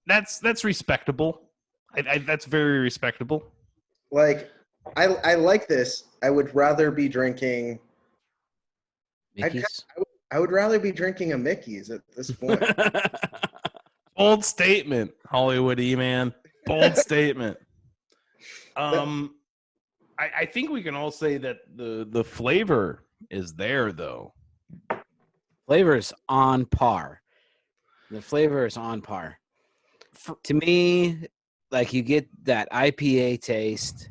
Speaker 1: That's respectable. That's very respectable.
Speaker 3: Like, I like this. I would rather be drinking.
Speaker 2: Mickey's?
Speaker 3: I would rather be drinking a Mickey's at this point.
Speaker 1: Bold statement, Hollywood E-Man. Bold statement. I think we can all say that the flavor is there, though.
Speaker 2: Flavor's on par. The flavor is on par. To me, like, you get that IPA taste.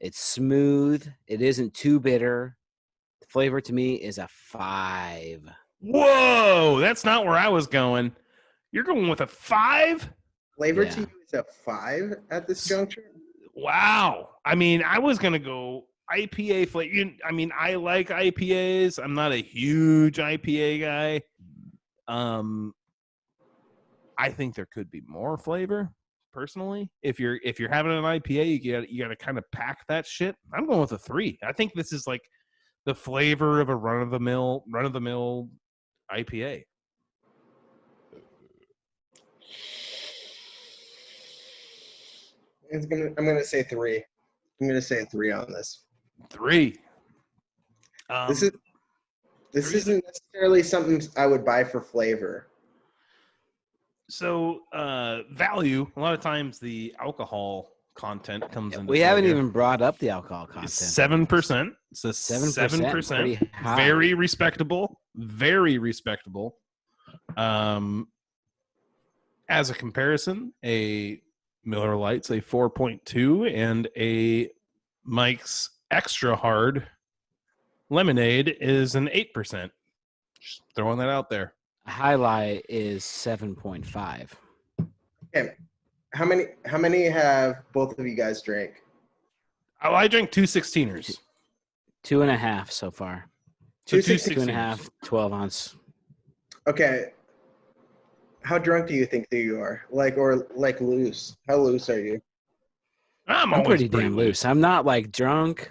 Speaker 2: It's smooth. It isn't too bitter. The flavor to me is a 5.
Speaker 1: Whoa, that's not where I was going. You're going with a 5?
Speaker 3: Flavor to you is a 5 at this juncture?
Speaker 1: Wow. I mean, I was going to go IPA flavor. I mean, I like IPAs. I'm not a huge IPA guy. I think there could be more flavor, personally. If you're having an IPA, you got to kind of pack that shit. I'm going with a 3. I think this is like the flavor of a run of the mill IPA.
Speaker 3: I'm gonna say 3. I'm gonna say a 3 on this.
Speaker 1: 3.
Speaker 3: This isn't necessarily something I would buy for flavor.
Speaker 1: So value. A lot of times the alcohol content comes into.
Speaker 2: We haven't even brought up the alcohol content.
Speaker 1: 7%. It's a 7%. Very respectable. Very respectable. As a comparison, a Miller Lite's a 4.2, and a Mike's Extra Hard Lemonade is an 8%. Just throwing that out there.
Speaker 2: A High Light is 7.5.
Speaker 3: Okay. how many have both of you guys drank?
Speaker 1: Oh, I drank 2 16ers.
Speaker 2: 2.5 so far.
Speaker 1: So 2
Speaker 2: 2.5, 12 ounce.
Speaker 3: Okay. How drunk do you think that you are? Or loose? How loose are you?
Speaker 1: I'm
Speaker 2: I'm
Speaker 1: always
Speaker 2: pretty damn loose. I'm not like drunk.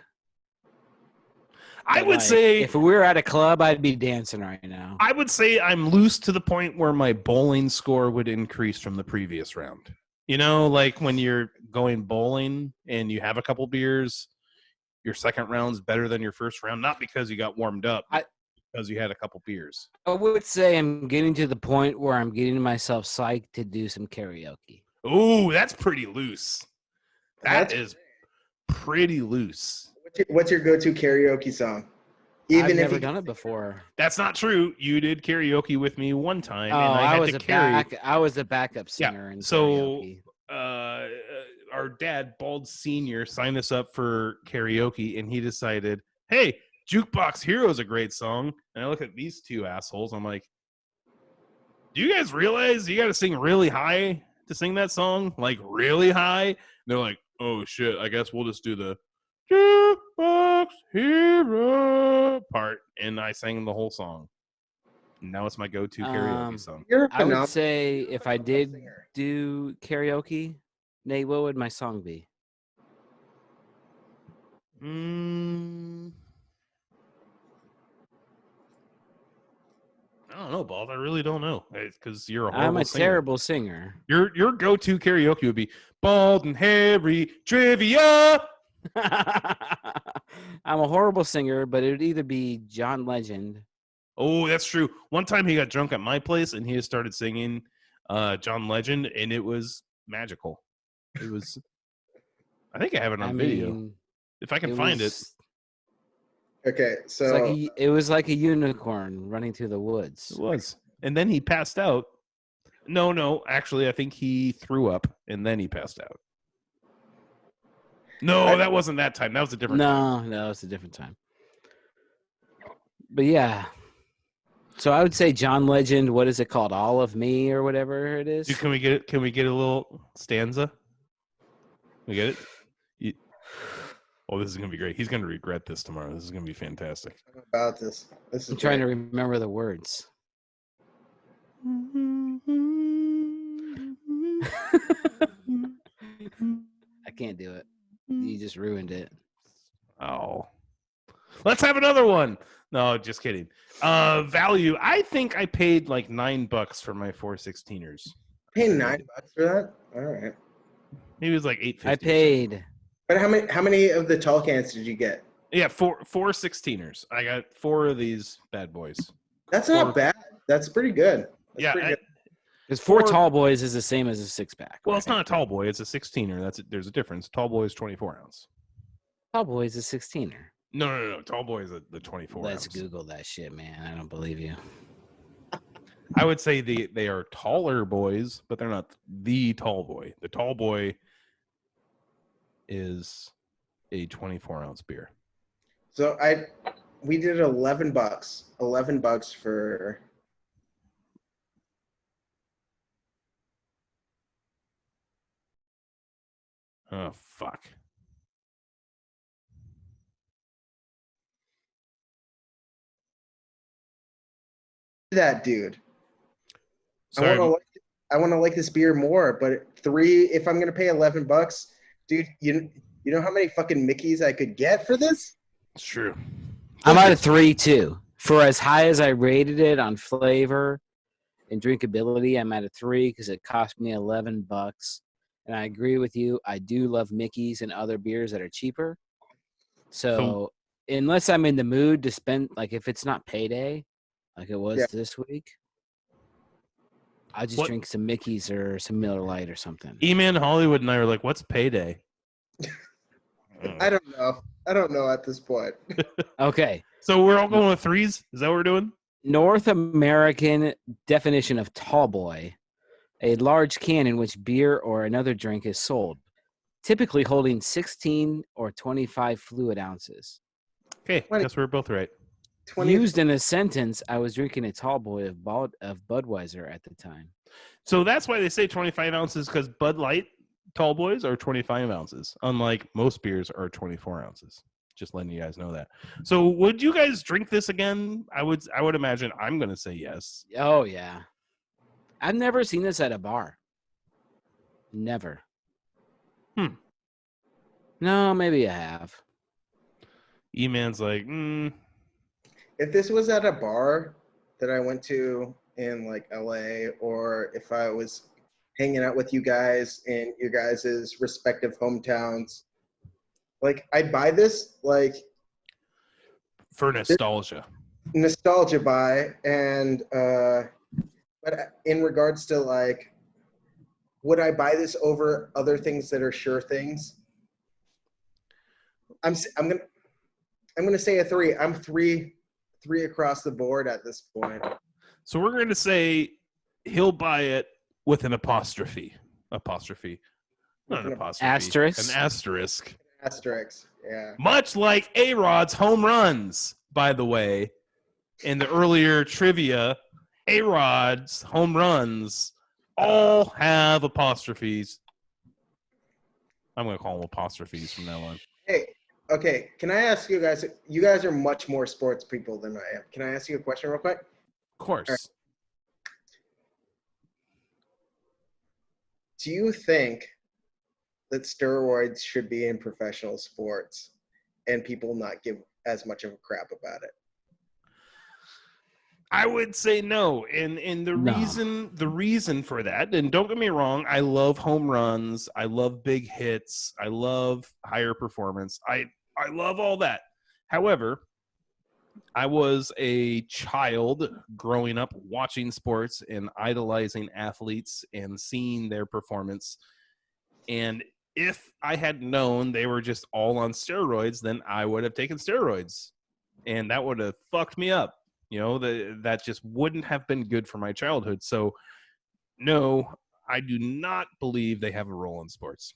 Speaker 1: I
Speaker 2: but,
Speaker 1: would
Speaker 2: like,
Speaker 1: say
Speaker 2: if we were at a club, I'd be dancing right now.
Speaker 1: I would say I'm loose to the point where my bowling score would increase from the previous round. You know, like when you're going bowling and you have a couple beers, your second round's better than your first round, not because you got warmed up, but because you had a couple beers.
Speaker 2: I would say I'm getting to the point where I'm getting myself psyched to do some karaoke.
Speaker 1: Ooh, that's pretty loose. That is pretty loose.
Speaker 3: What's your go-to karaoke song?
Speaker 2: I've never done it before.
Speaker 1: That's not true. You did karaoke with me one time, and
Speaker 2: I
Speaker 1: had
Speaker 2: was
Speaker 1: to carry.
Speaker 2: I was a backup singer in
Speaker 1: So,
Speaker 2: karaoke.
Speaker 1: our dad, Bald Senior, signed us up for karaoke, and he decided, "Hey, Jukebox Hero is a great song." And I look at these two assholes. I'm like, "Do you guys realize you got to sing really high to sing that song? Like really high?" And they're like, "Oh shit! I guess we'll just do the Jukebox Hero part," and I sang the whole song. And now it's my go-to karaoke song.
Speaker 2: I would say if I did do karaoke, Nate, what would my song be?
Speaker 1: I don't know, Bald. I really don't know. Because you're a horrible
Speaker 2: I'm a
Speaker 1: singer.
Speaker 2: terrible singer.
Speaker 1: Your go-to karaoke would be Bald and Harry Trivia.
Speaker 2: I'm a horrible singer, but it would either be John Legend.
Speaker 1: Oh, that's true. One time he got drunk at my place and he just started singing John Legend, and it was magical. It was. I think I have it on video. If I can find it.
Speaker 3: Okay, so
Speaker 2: it was like a unicorn running through the woods.
Speaker 1: It was. And then he passed out. No, actually, I think he threw up and then he passed out. No, that wasn't that time. That was a different time.
Speaker 2: No, it's a different time. But yeah. So I would say John Legend, what is it called? All of Me or whatever it is?
Speaker 1: Dude, can we get it? Can we get a little stanza? We get it? Oh, this is going to be great. He's going to regret this tomorrow. This is going to be fantastic.
Speaker 3: About this.
Speaker 2: I'm trying to remember the words. I can't do it. You just ruined it.
Speaker 1: Oh. Let's have another one. No, just kidding. Value. I think I paid like $9 for my 4 16ers.
Speaker 3: Paying $9 for that? All right.
Speaker 1: Maybe it was like $8.50.
Speaker 2: I paid.
Speaker 3: But how many of the tall cans did you get?
Speaker 1: Yeah, four 16ers. I got 4 of these bad boys.
Speaker 3: That's not bad. That's pretty good.
Speaker 2: Because 4 tall boys is the same as a 6-pack.
Speaker 1: Well, it's not a tall boy. It's a 16er. There's a difference. Tall boy is 24 ounce.
Speaker 2: Tall boy is a 16er.
Speaker 1: No. Tall boy is the 24
Speaker 2: Let's
Speaker 1: ounce.
Speaker 2: Google that shit, man. I don't believe you.
Speaker 1: I would say they are taller boys, but they're not the tall boy. The tall boy is a 24 ounce beer.
Speaker 3: So we did $11. $11 for.
Speaker 1: Oh fuck.
Speaker 3: That dude.
Speaker 1: Sorry.
Speaker 3: I want to like this beer more, but if I'm gonna pay $11, dude, you know how many fucking Mickeys I could get for this?
Speaker 1: It's true.
Speaker 2: I'm at a 3 too. For as high as I rated it on flavor and drinkability, I'm at a 3 because it cost me $11. And I agree with you. I do love Mickey's and other beers that are cheaper. So unless I'm in the mood to spend, like if it's not payday, like it was this week, I'll just drink some Mickey's or some Miller Lite or something.
Speaker 1: E-Man Hollywood and I were like, what's payday?
Speaker 3: I don't know at this point.
Speaker 2: Okay.
Speaker 1: So we're all going with 3s? Is that what we're doing?
Speaker 2: North American definition of tall boy. A large can in which beer or another drink is sold, typically holding 16 or 25 fluid ounces.
Speaker 1: Okay, guess we're both right.
Speaker 2: Used in a sentence, I was drinking a tall boy of Budweiser at the time.
Speaker 1: So that's why they say 25 ounces, because Bud Light tall boys are 25 ounces, unlike most beers are 24 ounces. Just letting you guys know that. So would you guys drink this again? I would imagine I'm going to say yes.
Speaker 2: Oh, yeah. I've never seen this at a bar. Never. No, maybe I have.
Speaker 1: E-Man's like,
Speaker 3: If this was at a bar that I went to in like LA, or if I was hanging out with you guys in your guys' respective hometowns, like I'd buy this like
Speaker 1: for nostalgia.
Speaker 3: buy, and but in regards to like, would I buy this over other things that are sure things? I'm gonna say a 3. I'm three across the board at this point.
Speaker 1: So we're going to say he'll buy it with an apostrophe. Not an apostrophe.
Speaker 2: Asterisk.
Speaker 1: An asterisk.
Speaker 3: Asterisk, yeah.
Speaker 1: Much like A-Rod's home runs, by the way. In the earlier trivia, A-Rod's home runs all have apostrophes. I'm going to call them apostrophes from now on.
Speaker 3: Hey, okay, can I ask you guys are much more sports people than I am. Can I ask you a question real quick?
Speaker 1: Of course.
Speaker 3: Right. Do you think that steroids should be in professional sports and people not give as much of a crap about it?
Speaker 1: I would say no, and the reason for that, and don't get me wrong, I love home runs, I love big hits, I love higher performance, I love all that. However, I was a child growing up watching sports and idolizing athletes and seeing their performance, and if I had known they were just all on steroids, then I would have taken steroids, and that would have fucked me up. You know, that just wouldn't have been good for my childhood. So, no, I do not believe they have a role in sports.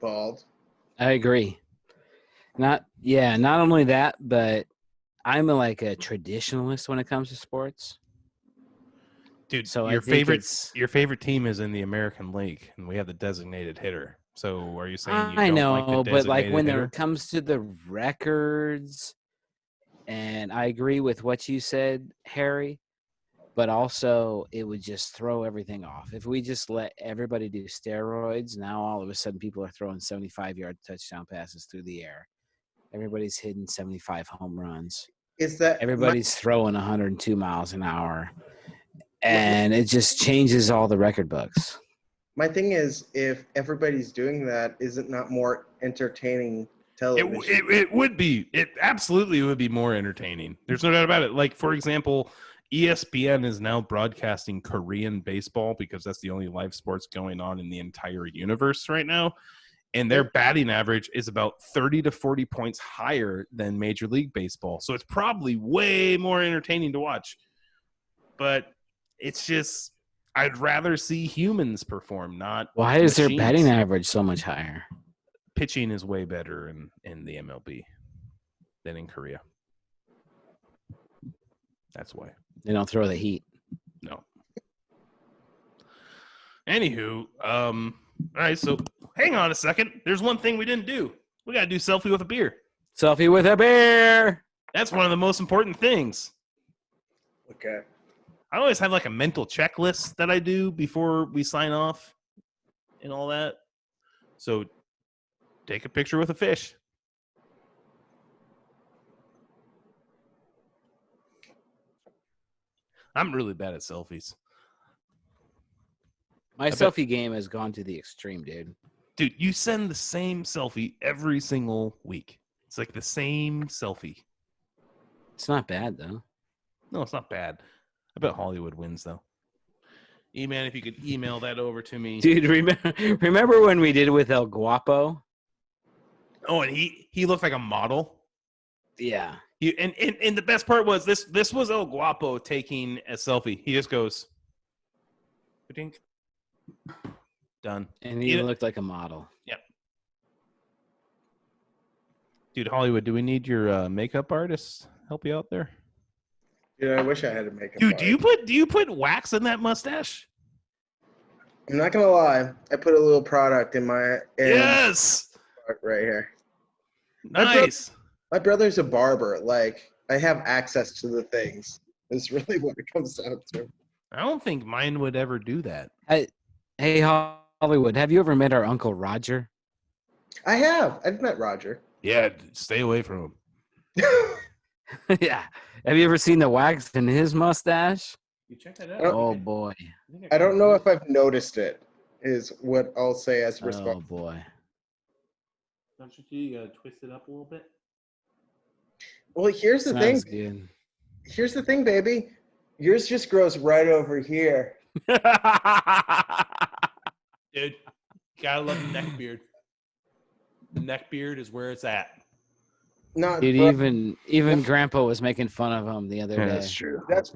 Speaker 3: Bald.
Speaker 2: I agree. Not only that, but I'm like a traditionalist when it comes to sports.
Speaker 1: Dude,
Speaker 2: So
Speaker 1: your favorite team is in the American League, and we have the designated hitter. So, are you saying you
Speaker 2: I
Speaker 1: don't
Speaker 2: know,
Speaker 1: like the
Speaker 2: but like
Speaker 1: designated
Speaker 2: when
Speaker 1: hitter?
Speaker 2: it comes to the records, and I agree with what you said, Harry, but also it would just throw everything off. If we just let everybody do steroids, now all of a sudden people are throwing 75-yard touchdown passes through the air. Everybody's hitting 75 home runs. Everybody's throwing 102 miles an hour, and it just changes all the record books.
Speaker 3: My thing is, if everybody's doing that, is it not more entertaining television?
Speaker 1: It would be. It absolutely would be more entertaining. There's no doubt about it. Like, for example, ESPN is now broadcasting Korean baseball because that's the only live sports going on in the entire universe right now. And their batting average is about 30 to 40 points higher than Major League Baseball. So it's probably way more entertaining to watch. But it's just, I'd rather see humans perform, not
Speaker 2: Why is their
Speaker 1: machines.
Speaker 2: batting average so much higher?
Speaker 1: Pitching is way better in the MLB than in Korea. That's why.
Speaker 2: They don't throw the heat.
Speaker 1: No. Anywho, all right, so hang on a second. There's one thing we didn't do. We got to do selfie with a beer.
Speaker 2: Selfie with a beer.
Speaker 1: That's one of the most important things.
Speaker 3: Okay.
Speaker 1: I always have like a mental checklist that I do before we sign off and all that. So take a picture with a fish. I'm really bad at selfies.
Speaker 2: My selfie game has gone to the extreme, dude.
Speaker 1: Dude, you send the same selfie every single week. It's like the same selfie.
Speaker 2: It's not bad, though.
Speaker 1: No, it's not bad. I bet Hollywood wins, though. E-Man, if you could email that over to me.
Speaker 2: Dude, remember when we did it with El Guapo?
Speaker 1: Oh, and he looked like a model.
Speaker 2: Yeah.
Speaker 1: And the best part was this was El Guapo taking a selfie. He just goes, "Dink." Done.
Speaker 2: And he looked like a model.
Speaker 1: Yep. Dude, Hollywood, do we need your makeup artist help you out there?
Speaker 3: Dude, I wish I had a makeup.
Speaker 1: Dude, do you put wax in that mustache?
Speaker 3: I'm not gonna lie. I put a little product in my
Speaker 1: Yes.
Speaker 3: right here.
Speaker 1: Nice.
Speaker 3: My brother's a barber. Like, I have access to the things. Is really what it comes down to.
Speaker 1: I don't think mine would ever do that.
Speaker 2: Hey, Hollywood, have you ever met our Uncle Roger?
Speaker 3: I have. I've met Roger.
Speaker 1: Yeah, stay away from him.
Speaker 2: Yeah. Have you ever seen the wax in his mustache?
Speaker 1: You check that
Speaker 3: out?
Speaker 2: Oh, boy.
Speaker 3: I don't know if I've noticed it. Is what I'll say as a
Speaker 2: Oh,
Speaker 3: response.
Speaker 2: boy.
Speaker 1: Don't you gotta twist it up a little bit?
Speaker 3: Well, here's the thing.
Speaker 2: Sounds good.
Speaker 3: Here's the thing, baby. Yours just grows right over here.
Speaker 1: Dude, gotta love the neck beard. The neck beard is where it's at.
Speaker 3: Not
Speaker 2: Dude,
Speaker 3: bro-
Speaker 2: even Grandpa was making fun of him the other day.
Speaker 1: That's true.
Speaker 3: That's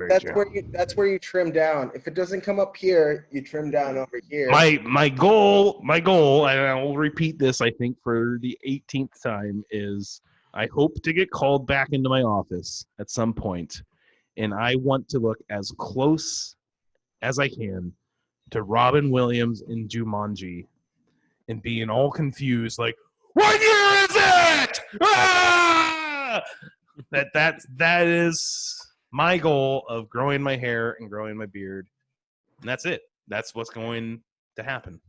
Speaker 3: where you trim down. If it doesn't come up here, you trim down over here.
Speaker 1: My goal, and I will repeat this, I think, for the 18th time, is I hope to get called back into my office at some point, and I want to look as close as I can to Robin Williams in Jumanji and being all confused, like, what year is it? Ah! That is my goal of growing my hair and growing my beard, and that's it. That's what's going to happen.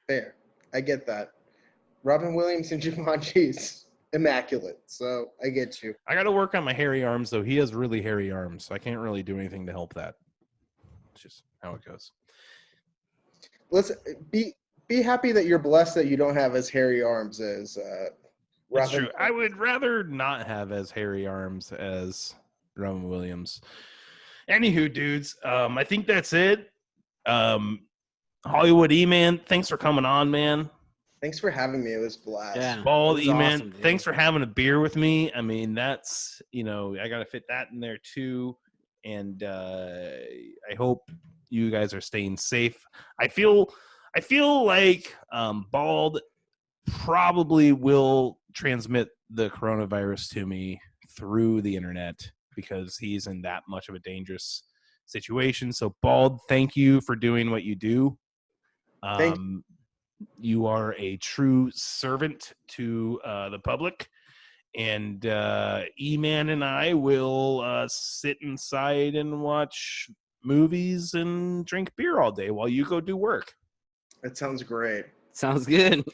Speaker 3: Fair. I get that. Robin Williams and Jumanji's immaculate, so I get you.
Speaker 1: I got to work on my hairy arms, though. He has really hairy arms, so I can't really do anything to help that. It's just how it goes.
Speaker 3: Let's be happy that you're blessed that you don't have as hairy arms as
Speaker 1: That's
Speaker 3: Robin.
Speaker 1: true. I would rather not have as hairy arms as Robin Williams. Anywho, dudes, I think that's it. Hollywood E-Man, thanks for coming on, man.
Speaker 3: Thanks for having me. It was a blast.
Speaker 2: Yeah.
Speaker 1: Bald
Speaker 2: it was
Speaker 1: E-Man,
Speaker 2: awesome, dude.
Speaker 1: thanks for having a beer with me. I mean, that's, I got to fit that in there too. And I hope you guys are staying safe. I feel like Bald probably will transmit the coronavirus to me through the internet because he's in that much of a dangerous situation. So, Bald, thank you for doing what you do. You are a true servant to the public. And E-Man and I will sit inside and watch movies and drink beer all day while you go do work.
Speaker 3: That sounds great.
Speaker 2: Sounds good.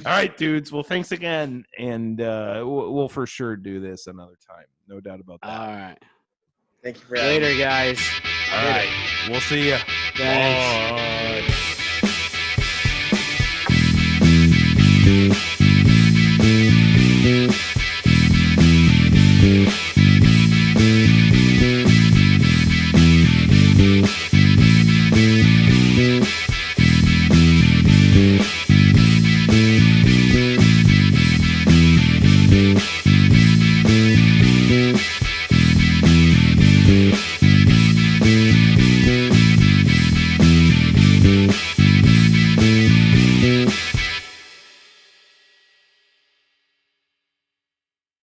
Speaker 1: All right, dudes. Well, thanks again. And we'll for sure do this another time. No doubt about that.
Speaker 2: All right.
Speaker 3: Thank you for having me.
Speaker 2: Later, guys.
Speaker 1: All right. We'll see you.
Speaker 2: Thanks.
Speaker 1: Bye.